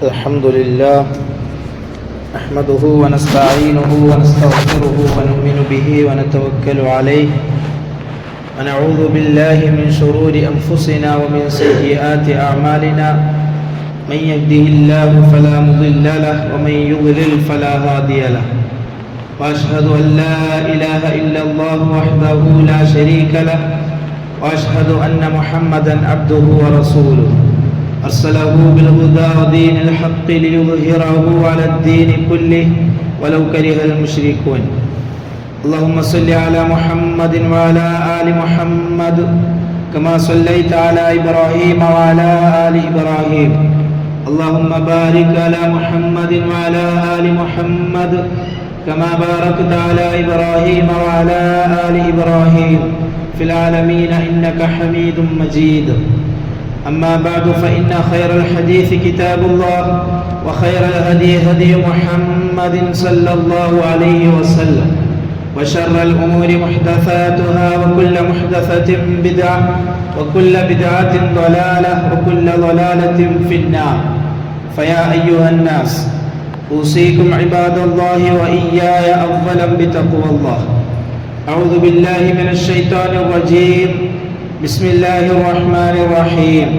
الحمد لله نحمده ونستعينه ونستغفره ونؤمن به ونتوكل عليه ونعوذ بالله من شرور أنفسنا ومن سيئات أعمالنا من يهده الله فلا مضل له ومن يضلل فلا هادي له وأشهد أن لا إله إلا الله وحده لا شريك له وأشهد أن محمدا عبده ورسوله أرسله بالهدى ودين الحق ليظهره على الدين كله ولو كره المشركون اللهم صل على محمد وعلى آل محمد كما صليت على إبراهيم وعلى آل إبراهيم اللهم بارك على محمد وعلى آل محمد كما باركت على إبراهيم وعلى آل إبراهيم في العالمين إنك حميد مجيد أما بعد فإن خير الحديث كتاب الله وخير الهدي هدي محمد صلى الله عليه وسلم وشر الأمور محدثاتها وكل محدثة بدعة وكل بدعة ضلالة وكل ضلالة في النار فيا أيها الناس أوصيكم عباد الله وإياي أولا بتقوى الله أعوذ بالله من الشيطان الرجيم بسم الله الرحمن الرحيم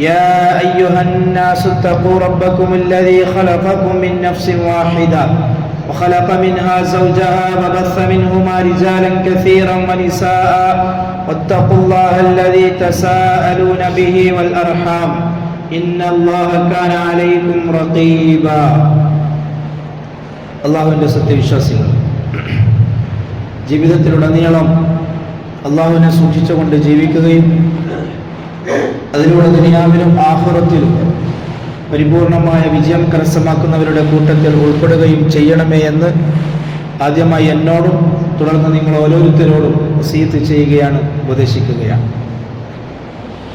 يا أيها الناس اتقوا ربكم الذي خلقكم من نفس واحدة وخلق منها زوجها وبث منهما رجالا كثيرا ونساء واتقوا الله الذي تساءلون به والأرحام إن الله كان عليكم رقيبا അള്ളാഹുവിൻ്റെ സത്യവിശ്വാസികൾ ജീവിതത്തിലുടനീളം അള്ളാഹുവിനെ സൂക്ഷിച്ചുകൊണ്ട് ജീവിക്കുകയും അതിലൂടെ ദുനിയാവിലും ആഖിറത്തിലും പരിപൂർണമായ വിജയം കരസ്ഥമാക്കുന്നവരുടെ കൂട്ടത്തിൽ ഉൾപ്പെടുകയും ചെയ്യണമേ എന്ന് ആദ്യമായി എന്നോടും തുടർന്ന് നിങ്ങൾ ഓരോരുത്തരോടും വസിയത്ത് ചെയ്യുകയാണ്, ഉപദേശിക്കുകയാണ്.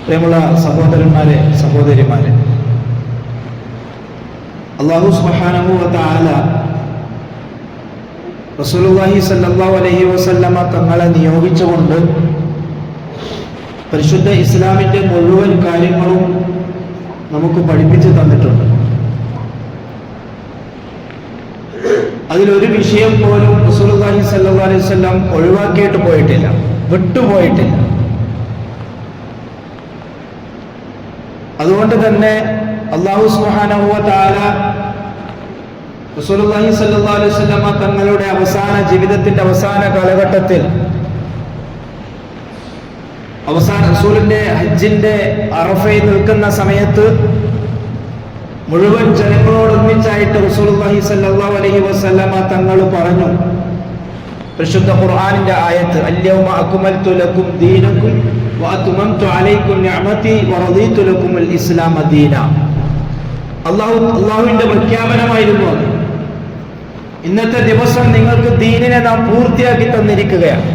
പ്രിയമുള്ള സഹോദരന്മാരെ, സഹോദരിമാരെ, അല്ലാഹു സുബ്ഹാനഹു വ തആല റസൂലുള്ളാഹി സ്വല്ലല്ലാഹു അലൈഹി വസല്ലമ തങ്ങളെ നിയോഗിച്ചുകൊണ്ട് പരിശുദ്ധ ഇസ്ലാമിൻ്റെ മുഴുവൻ കാര്യങ്ങളും നമുക്ക് പഠിപ്പിച്ചു തന്നിട്ടുണ്ട്. അതിലൊരു വിഷയം പോലും റസൂലുള്ളാഹി സ്വല്ലല്ലാഹു അലൈഹി വസല്ലം ഒഴിവാക്കിയിട്ട് പോയിട്ടില്ല, വിട്ടുപോയിട്ടില്ല. അതുകൊണ്ട് തന്നെ അല്ലാഹു സുബ്ഹാനഹു വ തആല റസൂലുള്ളാഹി സ്വല്ലല്ലാഹു അലൈഹി വസല്ലമ തങ്ങളുടെ ജീവിതത്തിന്റെ അവസാന കാലഘട്ടത്തിൽ റസൂലിന്റെ ഹജ്ജിന്റെ അറഫയിൽ നിൽക്കുന്ന സമയത്ത് മുഴുവൻ ജനങ്ങളോടൊന്നിച്ചായിട്ട് റസൂലുള്ളാഹി സ്വല്ലല്ലാഹു അലൈഹി വസല്ലമ തങ്ങൾ പറഞ്ഞു, പരിശുദ്ധ ഖുർആനിന്റെ ആയത്ത് അൽയൗമ അക്മൽതു ലക്കും ദീനക്കും വഅത്മംതു അലൈക്കും നിഅമതി വറദീതു ലക്കുമുൽ ഇസ്ലാമ ദീന. അല്ലാഹുവിന്റെ പ്രഖ്യാപനമായിരുന്നു അത്. ഇന്നത്തെ ദിവസം നിങ്ങൾക്ക് ദീനിനെ നാം പൂർത്തിയാക്കി തന്നിരിക്കുകയാണ്.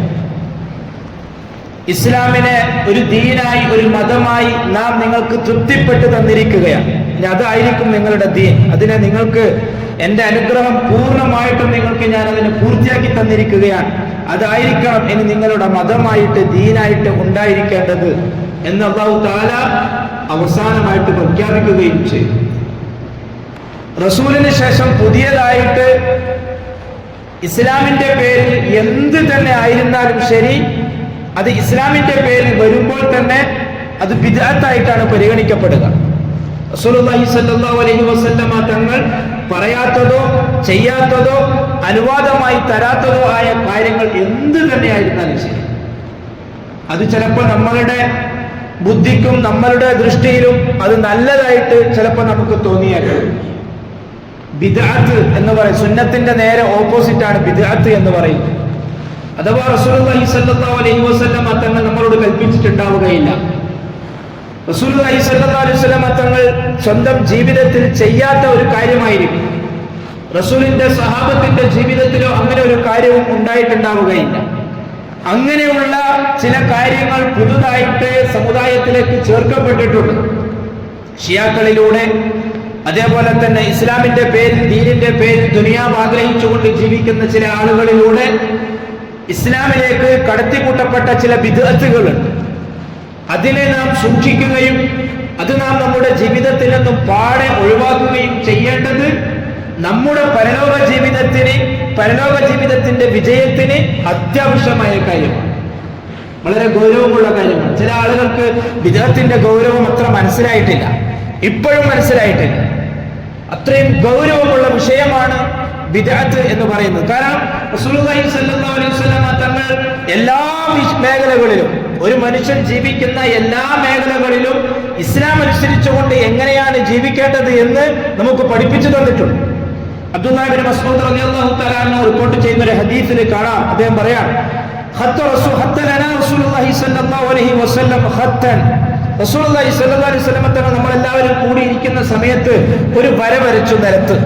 ഇസ്ലാമിനെ ഒരു ദീനായി, ഒരു മതമായി നാം നിങ്ങൾക്ക് തൃപ്തിപ്പെട്ട് തന്നിരിക്കുകയാണ്. ഇനി അതായിരിക്കും നിങ്ങളുടെ ദീൻ. അതിനെ നിങ്ങൾക്ക് എൻ്റെ അനുഗ്രഹം പൂർണ്ണമായിട്ടും നിങ്ങൾക്ക് ഞാൻ അതിനെ പൂർത്തിയാക്കി തന്നിരിക്കുകയാണ്. അതായിരിക്കണം ഇനി നിങ്ങളുടെ മതമായിട്ട്, ദീനായിട്ട് ഉണ്ടായിരിക്കേണ്ടത് എന്ന് അല്ലാഹു തആല അവസാനമായിട്ട് പ്രഖ്യാപിക്കുകയും ചെയ്തു. റസൂലിന് ശേഷം പുതിയതായിട്ട് ഇസ്ലാമിന്റെ പേരിൽ എന്ത് തന്നെ ആയിരുന്നാലും ശരി, അത് ഇസ്ലാമിന്റെ പേരിൽ വരുമ്പോൾ തന്നെ അത് ബിദ്അത്തായിട്ടാണ് പരിഗണിക്കപ്പെടുക. റസൂലുള്ളാഹി സ്വല്ലല്ലാഹു അലൈഹി വസല്ലമ തങ്ങൾ പറയാത്തതോ ചെയ്യാത്തതോ അനുവാദമായി തരാത്തതോ ആയ കാര്യങ്ങൾ എന്ത് തന്നെ ആയിരുന്നാലും ശരി, അത് ചിലപ്പോൾ നമ്മളുടെ ബുദ്ധിക്കും നമ്മളുടെ ദൃഷ്ടിയിലും അത് നല്ലതായിട്ട് ചിലപ്പോൾ നമുക്ക് തോന്നിയാലും ബിദ്അത്ത് എന്ന് പറയും. സുന്നത്തിന്റെ നേരെ ഓപ്പോസിറ്റ് ആണ് ബിദ്അത്ത് എന്ന് പറയുന്നത്. അഥവാ റസൂലുള്ളാഹി സ്വല്ലല്ലാഹു അലൈഹി വസല്ലമ തങ്ങൾ നമ്മളോട് കൽപ്പിച്ചിട്ടുണ്ടാവുകയില്ല. റസൂലുള്ളാഹി സ്വല്ലല്ലാഹു അലൈഹി വസല്ലമ തങ്ങൾ സ്വന്തം ജീവിതത്തിൽ ചെയ്യാത്ത ഒരു കാര്യമായിരിക്കും. റസൂലിന്റെ സഹാബത്തിന്റെ ജീവിതത്തിലോ അങ്ങനെ ഒരു കാര്യവും ഉണ്ടായിട്ടുണ്ടാവുകയില്ല. അങ്ങനെയുള്ള ചില കാര്യങ്ങൾ പുതുതായിട്ട് സമുദായത്തിലേക്ക് ചേർക്കപ്പെട്ടിട്ടുണ്ട്. ഷിയാക്കളിലൂടെ, അതേപോലെ തന്നെ ഇസ്ലാമിന്റെ പേരിൽ, ദീനിന്റെ പേരിൽ ദുനിയാവ് ആഗ്രഹിച്ചുകൊണ്ട് ജീവിക്കുന്ന ചില ആളുകളിലൂടെ ഇസ്ലാമിലേക്ക് കടത്തിക്കൂട്ടപ്പെട്ട ചില ബിദ്അത്തുകളുണ്ട്. അതിനെ നാം സൂക്ഷിക്കുകയും അത് നാം നമ്മുടെ ജീവിതത്തിൽ നിന്നും പാടെ ഒഴിവാക്കി ഒഴിവാക്കുകയും ചെയ്യേണ്ടത് നമ്മുടെ പരലോക ജീവിതത്തിന്റെ വിജയത്തിന് അത്യാവശ്യമായ കാര്യമാണ്. വളരെ ഗൗരവമുള്ള കാര്യമാണ്. ചില ആളുകൾക്ക് ബിദ്അത്തിന്റെ ഗൗരവം അത്ര മനസ്സിലായിട്ടില്ല, ഇപ്പോഴും മനസ്സിലായിട്ടില്ല. അത്രയും ഗൗരവമുള്ള വിഷയമാണ് ബിദ്അത്ത് എന്ന് പറയുന്നത്. കാരണം റസൂലുള്ളാഹി സ്വല്ലല്ലാഹു അലൈഹി വസല്ലം തങ്ങൾ എല്ലാ മേഖലകളിലും, ഒരു മനുഷ്യൻ ജീവിക്കുന്ന എല്ലാ മേഖലകളിലും ഇസ്ലാം അനുസരിച്ചുകൊണ്ട് എങ്ങനെയാണ് ജീവിക്കേണ്ടത് എന്ന് നമുക്ക് പഠിപ്പിച്ചു തന്നിട്ടുണ്ട്. അബ്ദുല്ലാഹി ഇബ്നു മസ്ഊദ് റളിയല്ലാഹു തആല അൻഹു റിപ്പോർട്ട് ചെയ്യുന്ന ഒരു ഹദീസിൽ കാണാം, അദ്ദേഹം പറയാം, റസൂലുള്ളാഹി സ്വല്ലല്ലാഹു അലൈഹി വസല്ലം ഖത്തൻ, റസൂലുള്ളാഹി സ്വല്ലല്ലാഹു അലൈഹി വസല്ലം തങ്ങൾ നമ്മളെല്ലാവരും കൂടി ഇരിക്കുന്ന സമയത്ത് ഒരു വര വരച്ചു നിലത്ത്.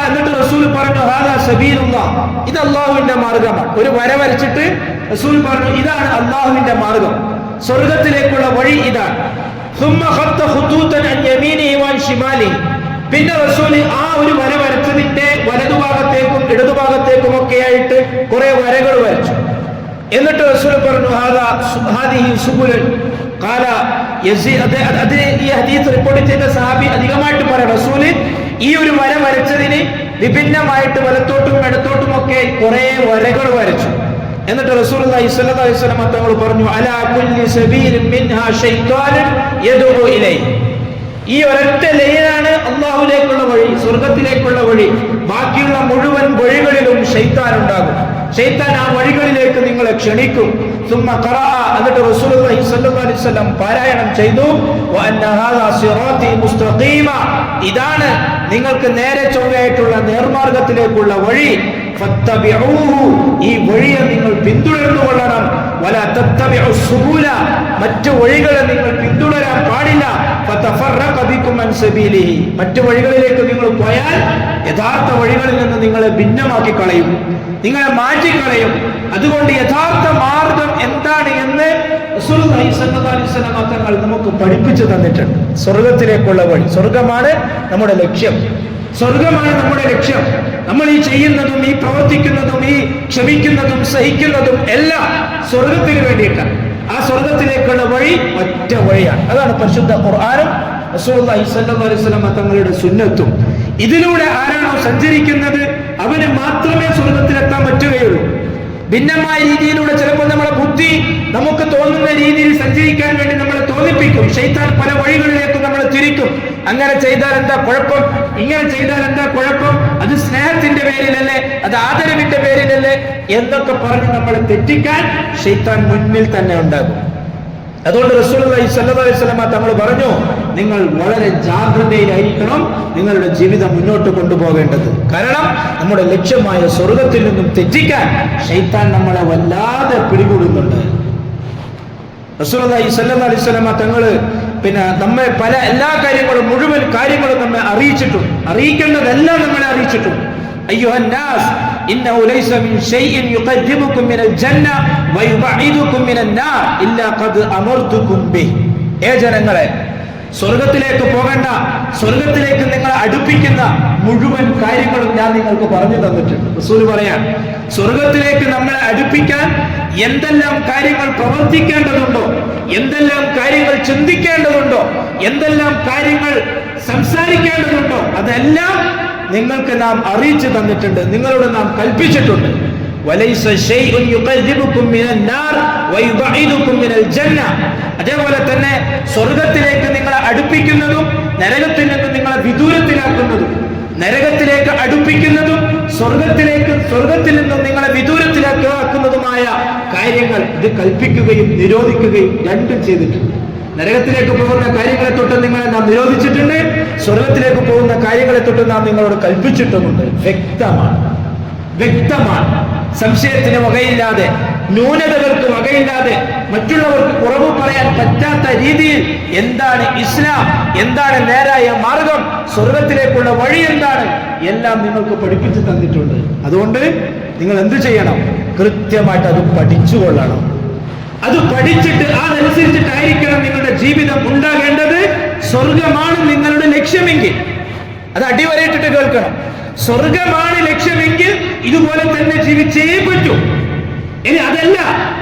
എന്നിട്ട് റസൂൽ പറഞ്ഞു, ഹാദാ സബീലുല്ലാഹ്, ഇത് അല്ലാഹുവിന്റെ മാർഗമാണ്. ഒരു വര വരച്ചിട്ട് റസൂൽ പറഞ്ഞു, ഇതാണ് അല്ലാഹുവിന്റെ മാർഗം, സ്വർഗ്ഗത്തിലേക്കുള്ള വഴി ഇതാണ്. പിന്നെ റസൂൽ ആ ഒരു വര വരച്ചതിന്റെ വലതുഭാഗത്തേക്കും ഇടതുഭാഗത്തേക്കും ഒക്കെ ആയിട്ട് കുറെ വരകൾ വരച്ചു. എന്നിട്ട് റസൂൽ പറഞ്ഞു, ഹാദിഹി സുബുലൻ ഖാല യസീദ്. അതിന് ഈ ഹദീസ് റിപ്പോർട്ട് ചെയ്ത സഹാബി അധികമായിട്ട് പറയാം, റസൂൽ ഈ ഒരു വര വരച്ചതിന് വിഭിന്നമായിട്ട് വലത്തോട്ടും ഇടത്തോട്ടും ഒക്കെ കുറെ വരകൾ വരച്ചു. എന്നിട്ട് റസൂലുള്ളാഹി സ്വല്ലല്ലാഹു അലൈഹി വസല്ലം തങ്ങൾ പറഞ്ഞു, അലാ കുല്ലി സബീലിൻ മിൻഹാ ശൈത്വാനുൻ യദ്ഉ ഇലൈഹി, ഈ ഒരൊറ്റ ലൈനാണ് അല്ലാഹുവിലേക്കുള്ള വഴി, സ്വർഗ്ഗത്തിലേക്കുള്ള വഴി. ബാക്കിയുള്ള മുഴുവൻ വഴികളിലും ശൈത്താൻ ഉണ്ടാകും. ശൈത്താൻ ആ വഴികളിലേക്ക് നിങ്ങളെ ക്ഷണിക്കും. എന്നിട്ട് റസൂലുള്ളാഹി സ്വല്ലല്ലാഹു അലൈഹി വസല്ലം പാരായണം ചെയ്തു, വഅന്ന ഹാദാ സിറാത്തി മുസ്തഖീമ, ഇതാണ് നിങ്ങൾക്ക് നേരെ ചൊവ്വയായിട്ടുള്ള നേർമാർഗത്തിലേക്കുള്ള വഴി. ഫത്തബിഊഹു, ഈ വഴിയെ നിങ്ങൾ പിന്തുടർന്നു കൊള്ളണം. വലാ തത്തബിഉ സുബുല, മറ്റു വഴികളെ നിങ്ങൾ പിന്തുടരാൻ പാടില്ല. ഫതഫറഖ ബികും അൻ സബീലിഹി, മറ്റു വഴികളിലേക്ക് നിങ്ങൾ പോയാൽ യഥാർത്ഥ വഴികളിൽ നിന്ന് നിങ്ങളെ ഭിന്നമാക്കി കളയും, നിങ്ങളെ മാറ്റിക്കളയും. അതുകൊണ്ട് യഥാർത്ഥ മാർഗം എന്താണ് എന്ന് റസൂലുള്ളാഹി സ്വല്ലല്ലാഹു അലൈഹി വസല്ലം തങ്ങൾ നമുക്ക് പഠിപ്പിച്ചു തന്നിട്ടുണ്ട്. സ്വർഗ്ഗത്തിലേക്കുള്ള വഴി, സ്വർഗ്ഗമാണ് നമ്മുടെ ലക്ഷ്യം, സ്വർഗമാണ് നമ്മുടെ ലക്ഷ്യം. നമ്മൾ ഈ ചെയ്യുന്നതും ഈ പ്രവർത്തിക്കുന്നതും ഈ ക്ഷമിക്കുന്നതും സഹിക്കുന്നതും എല്ലാം സ്വർഗത്തിന് വേണ്ടിയിട്ടാണ്. ആ സ്വർഗത്തിലേക്കുള്ള വഴി ഒറ്റ വഴിയാണ്. അതാണ് പരിശുദ്ധ ഖുർആനും റസൂലുള്ളാഹി സ്വല്ലല്ലാഹു അലൈഹി വസല്ലം തങ്ങളുടെ സുന്നത്തും. ഇതിലൂടെ ആരാണോ സഞ്ചരിക്കുന്നത് അവന് മാത്രമേ സ്വർഗത്തിലെത്താൻ പറ്റുകയുള്ളൂ. ഭിന്നമായ രീതിയിലൂടെ ചിലപ്പോൾ നമ്മളെ ബുദ്ധി നമുക്ക് തോന്നുന്ന രീതിയിൽ സഞ്ചരിക്കാൻ വേണ്ടി നമ്മളെ തോന്നിപ്പിക്കും. ശൈത്താൻ പല വഴികളിലേക്കും നമ്മളെ തിരിക്കും. അങ്ങനെ ചെയ്താൽ എന്താ കുഴപ്പം, ഇങ്ങനെ ചെയ്താൽ എന്താ കുഴപ്പം, അത് സ്നേഹത്തിന്റെ പേരിലല്ലേ, അത് ആദരവിന്റെ പേരിലല്ലേ എന്നൊക്കെ പറഞ്ഞ് നമ്മളെ തെറ്റിക്കാൻ ശൈത്താൻ മുന്നിൽ തന്നെ ഉണ്ടാകും. അതുകൊണ്ട് റസൂലുള്ളാഹി സ്വല്ലല്ലാഹു അലൈഹി വസല്ലം തങ്ങൾ പറഞ്ഞു, നിങ്ങൾ വളരെ ജാഗ്രതയിലായിരിക്കണം നിങ്ങളുടെ ജീവിതം മുന്നോട്ട് കൊണ്ടുപോകേണ്ടത്. കാരണം നമ്മുടെ ലക്ഷ്യമായ സ്വർഗത്തിൽ നിന്നും തെറ്റിക്കാൻ ശൈത്താൻ നമ്മളെ വല്ലാതെ പിടികൂടുന്നുണ്ട്. റസൂലുള്ളാഹി സ്വല്ലല്ലാഹു അലൈഹി വസല്ലം തങ്ങൾ നമ്മെ പല എല്ലാ കാര്യങ്ങളും, മുഴുവൻ കാര്യങ്ങളും നമ്മെ അറിയിച്ചിട്ടുണ്ട്, അറിയിക്കേണ്ടതെല്ലാം നമ്മളെ അറിയിച്ചിട്ടുണ്ട്. അയ്യുഹൻ നാസ് ഇന്നഹു ലൈസ മിൻ ഷൈഇൻ യുഖർരിബുകും മിനൽ ജന്ന വയുബഇദുകും മിനൻ നാർ ഇല്ലാ ഖദ് അമർതുകും ബിഹി. ജനങ്ങളെ, സ്വർഗത്തിലേക്ക് പോകേണ്ട, സ്വർഗത്തിലേക്ക് നിങ്ങളെ അടുപ്പിക്കുന്ന മുഴുവൻ കാര്യങ്ങളും ഞാൻ നിങ്ങൾക്ക് പറഞ്ഞു തന്നിട്ടുണ്ട്. റസൂൽ പറയാൻ, സ്വർഗത്തിലേക്ക് നമ്മളെ അടുപ്പിക്കാൻ എന്തെല്ലാം കാര്യങ്ങൾ പ്രവർത്തിക്കേണ്ടതുണ്ടോ, എന്തെല്ലാം കാര്യങ്ങൾ ചിന്തിക്കേണ്ടതുണ്ടോ, എന്തെല്ലാം കാര്യങ്ങൾ സംസാരിക്കേണ്ടതുണ്ടോ, അതെല്ലാം നിങ്ങൾക്ക് നാം അറിയിച്ചു തന്നിട്ടുണ്ട്, നിങ്ങളോട് നാം കൽപ്പിച്ചിട്ടുണ്ട്. അതേപോലെ തന്നെ സ്വർഗത്തിലേക്ക് നിങ്ങളെ അടുപ്പിക്കുന്നതും നരകത്തിൽ നിന്ന് നിങ്ങളെ വിദൂരത്തിലാക്കുന്നതും, നരകത്തിലേക്ക് അടുപ്പിക്കുന്നതും സ്വർഗത്തിൽ നിന്നും നിങ്ങളെ വിദൂരത്തിലാക്കുന്നതുമായ കാര്യങ്ങൾ ഇത് കൽപ്പിക്കുകയും നിരോധിക്കുകയും രണ്ടും ചെയ്തിട്ടുണ്ട്. നരകത്തിലേക്ക് പോകുന്ന കാര്യങ്ങളെ തൊട്ട് നിങ്ങളെ നാം നിരോധിച്ചിട്ടുണ്ട്, സ്വർഗത്തിലേക്ക് പോകുന്ന കാര്യങ്ങളെ തൊട്ട് നാം നിങ്ങളോട് കൽപ്പിച്ചിട്ടുമുണ്ട്. വ്യക്തമാണ്, സംശയത്തിന് വകയില്ലാതെ, ന്യൂനതകൾക്ക് വകയില്ലാതെ, മറ്റുള്ളവർക്ക് കുറവ് പറയാൻ പറ്റാത്ത രീതിയിൽ എന്താണ് ഇസ്ലാം, എന്താണ് നേരായ മാർഗം, സ്വർഗത്തിലേക്കുള്ള വഴി എന്താണ്, എല്ലാം നിങ്ങൾക്ക് പഠിപ്പിച്ചു തന്നിട്ടുണ്ട്. അതുകൊണ്ട് നിങ്ങൾ എന്ത് ചെയ്യണം? കൃത്യമായിട്ട് അത് പഠിച്ചുകൊള്ളണം. അത് പഠിച്ചിട്ട് അതനുസരിച്ചിട്ടായിരിക്കണം നിങ്ങളുടെ ജീവിതം ഉണ്ടാകേണ്ടത്. സ്വർഗമാണ് നിങ്ങളുടെ ലക്ഷ്യമെങ്കിൽ അത് അടിവരയിട്ടിട്ട് കേൾക്കണം. സ്വർഗമാണ് ലക്ഷ്യമെങ്കിൽ ഇതുപോലെ തന്നെ ജീവിച്ചേ പറ്റൂ. ഇനി അതല്ല,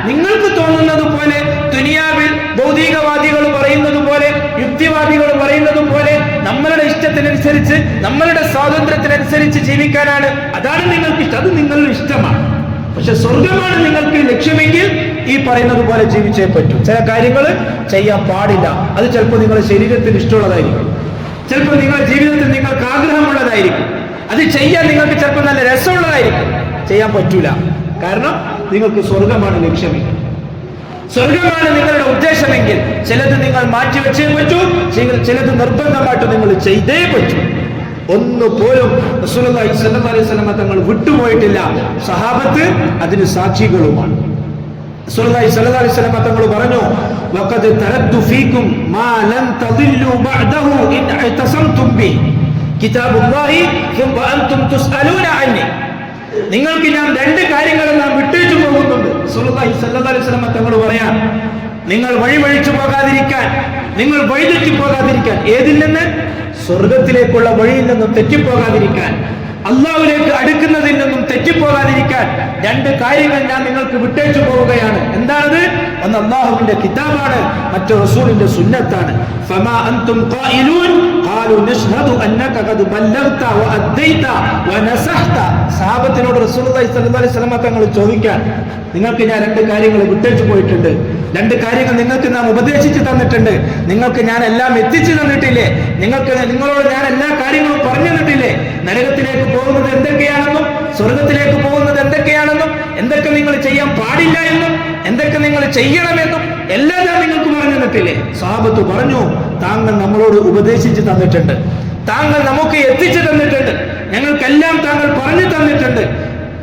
നിങ്ങൾക്ക് തോന്നുന്നത് പോലെ, ദുനിയാവിൽ ഭൗതികവാദികൾ പറയുന്നത് പോലെ, യുക്തിവാദികൾ പറയുന്നത് പോലെ, നമ്മളുടെ ഇഷ്ടത്തിനനുസരിച്ച്, നമ്മളുടെ സ്വാതന്ത്ര്യത്തിനനുസരിച്ച് ജീവിക്കാനാണ്, അതാണ് നിങ്ങൾക്ക് ഇഷ്ടം, അത് നിങ്ങളുടെ ഇഷ്ടമാണ്. പക്ഷെ സ്വർഗമാണ് നിങ്ങൾക്ക് ലക്ഷ്യമെങ്കിൽ ഈ പറയുന്നത് പോലെ ജീവിച്ചേ പറ്റൂ. ചില കാര്യങ്ങൾ ചെയ്യാൻ പാടില്ല. അത് ചിലപ്പോൾ നിങ്ങളുടെ ശരീരത്തിന് ഇഷ്ടമുള്ളതായിരിക്കും, ചിലപ്പോൾ നിങ്ങളുടെ ജീവിതത്തിൽ നിങ്ങൾക്ക് ആഗ്രഹമുള്ളതായിരിക്കും, അത് ചെയ്യാൻ നിങ്ങൾക്ക് ചിലപ്പോൾ നല്ല രസമുള്ളതായിരിക്കും. ചെയ്യാൻ പറ്റൂല, കാരണം നിങ്ങൾക്ക് സ്വർഗമാണ് ലക്ഷ്യമെങ്കിൽ, സ്വർഗമാണ് നിങ്ങളുടെ ഉദ്ദേശമെങ്കിൽ ചിലത് നിങ്ങൾ മാറ്റിവെച്ചേ പറ്റൂ, ചിലത് നിർബന്ധമായിട്ട് നിങ്ങൾ ചെയ്തേ പറ്റൂ. ഒന്നുപോലും റസൂലുള്ളാഹി സ്വല്ലല്ലാഹു അലൈഹി വസല്ലം തങ്ങൾ വിട്ടുപോയിട്ടില്ല. സഹാബത്ത് അതിന് സാക്ഷികളുമാണ്. റസൂലുള്ളാഹി സ്വല്ലല്ലാഹു അലൈഹി വസല്ലം തങ്ങൾ പറഞ്ഞു, വഖദ് തറദ്തു ഫീകും മാ ലൻ തദില്ലു ബഅദഹു ഇൻ ഇതസംതും ബി കിതാബുല്ലാഹി സുമ്മ അൻതും തുസ്അലൂന അന്നി. നിങ്ങൾക്ക് ഞാൻ രണ്ട് കാര്യങ്ങൾ നാം വിട്ടേച്ചു പോകുന്നുണ്ട്. റസൂലുള്ളാഹി സ്വല്ലല്ലാഹു അലൈഹി വസല്ലം തങ്ങൾ പറയാൻ, നിങ്ങൾ വഴിവഴിച്ചു പോകാതിരിക്കാൻ, നിങ്ങൾ വഴിതെറ്റി പോകാതിരിക്കാൻ. ഏതിൽ നിന്ന്? സ്വർഗത്തിലേക്കുള്ള വഴിയിൽ നിന്നും തെറ്റിപ്പോകാതിരിക്കാൻ, അള്ളാഹുവിലേക്ക് അടുക്കുന്നതിൽ നിന്നും തെറ്റിപ്പോകാതിരിക്കാൻ രണ്ട് കാര്യങ്ങൾ ഞാൻ നിങ്ങൾക്ക് വിട്ടേച്ചു പോവുകയാണ്. എന്താണത്? ഒന്ന് അള്ളാഹുവിന്റെ കിതാബാണ്, മറ്റു റസൂലിന്റെ സുന്നത്താണ്. ഫമാ അൻതും ഖായിലൂൻ ഖാലു നശ്ഹദു അന്നക ഖദ് ബല്ലഗ്ത വഅദ്ദൈത വനസഹത. സഹാബത്തിനോട് റസൂലുള്ളാഹി സ്വല്ലല്ലാഹു അലൈഹി വസല്ലം തങ്ങൾ ചോദിക്കാൻ, നിങ്ങൾക്ക് ഞാൻ രണ്ട് കാര്യങ്ങൾ വിട്ടേച്ചു പോയിട്ടുണ്ട്, രണ്ട് കാര്യങ്ങൾ നിങ്ങൾക്ക് നാം ഉപദേശിച്ചു തന്നിട്ടുണ്ട്, നിങ്ങൾക്ക് ഞാൻ എല്ലാം എത്തിച്ചു തന്നിട്ടില്ലേ, നിങ്ങളോട് ഞാൻ എല്ലാ കാര്യങ്ങളും പറഞ്ഞു തന്നിട്ടില്ലേ, നരകത്തിലേക്ക് പോകുന്നത് എന്തൊക്കെയാണെന്നും സ്വർഗത്തിലേക്ക് പോകുന്നത് എന്തൊക്കെയാണെന്നും, എന്തൊക്കെ നിങ്ങൾ ചെയ്യാൻ പാടില്ല എന്നും എന്തൊക്കെ നിങ്ങൾ ചെയ്യണമെന്നും എല്ലാം ഞാൻ നിങ്ങൾക്ക് പറഞ്ഞു തന്നിട്ടില്ലേ? സ്വഹാബത്ത് പറഞ്ഞു, താങ്കൾ നമ്മളോട് ഉപദേശിച്ചു തന്നിട്ടുണ്ട്, താങ്കൾ നമുക്ക് എത്തിച്ചു തന്നിട്ടുണ്ട്, ഞങ്ങൾക്കെല്ലാം താങ്കൾ പറഞ്ഞു തന്നിട്ടുണ്ട്.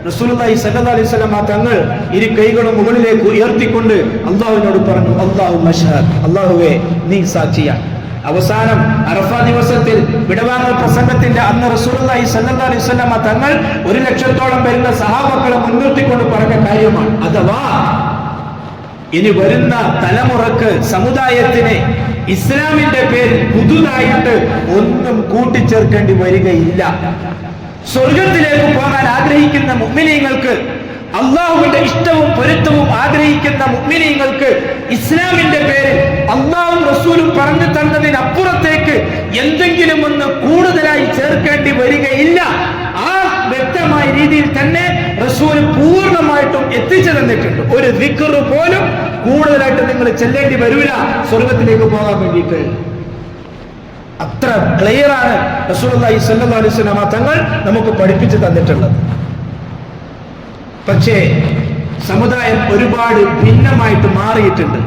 റസൂലുള്ളാഹി സ്വല്ലല്ലാഹു അലൈഹി വസല്ലം തങ്ങൾ ഇരു കൈകളും മുകളിലേക്ക് ഉയർത്തിക്കൊണ്ട് അല്ലാഹുവിനോട് പറഞ്ഞു, അല്ലാഹുമ്മ അശ്ഹദ്, അല്ലാഹുവേ നീ സാക്ഷിയാണ്. അവസാനം അറഫാ ദിവസത്തിൽ വിടവാങ്ങൽ പ്രസംഗത്തിന്റെ അന്ന് റസൂലുള്ളാഹി സ്വല്ലല്ലാഹു അലൈഹി വസല്ലം തങ്ങൾ 1,00,000-ഓളം വരുന്ന സഹാബക്കളെ മുൻനിർത്തിക്കൊണ്ട് പറഞ്ഞ കാര്യമാണ്, അഥവാ ഇനി വരുന്ന തലമുറക്ക്, സമുദായത്തിന് ഇസ്ലാമിന്റെ പേരിൽ പുതുതായിട്ട് ഒന്നും കൂട്ടിച്ചേർക്കേണ്ടി വരികയില്ല. സ്വർഗത്തിലേക്ക് പോകാൻ ആഗ്രഹിക്കുന്ന മുഅ്മിനീങ്ങൾക്ക്, അള്ളാഹുവിന്റെ ഇഷ്ടവും പൊരുത്തവും ആഗ്രഹിക്കുന്ന മുഅ്മിനീങ്ങൾക്ക് ഇസ്ലാമിന്റെ പേരിൽ അള്ളാഹും റസൂലും പറഞ്ഞു തന്നതിനപ്പുറത്തേക്ക് എന്തെങ്കിലും ഒന്ന് കൂടുതലായി ചേർക്കേണ്ടി വരികയില്ല. ആ വ്യക്തമായ രീതിയിൽ തന്നെ റസൂൽ പൂർണ്ണമായിട്ടും എത്തിച്ചു തന്നിട്ടുണ്ട്. ഒരു ദിക്ർ പോലും കൂടുതലായിട്ട് നിങ്ങൾ ചെല്ലേണ്ടി വരില്ല സ്വർഗത്തിലേക്ക് പോകാൻ വേണ്ടിയിട്ട്. അത്ര ക്ലിയറാണ് റസൂലുള്ളാഹി സ്വല്ലല്ലാഹു അലൈഹി വസല്ലം തങ്ങൾ നമുക്ക് പഠിപ്പിച്ചു തന്നിട്ടുള്ളത്. പക്ഷേ സമുദായം ഒരുപാട് ഭിന്നമായിട്ട് മാറിയിട്ടുണ്ട്.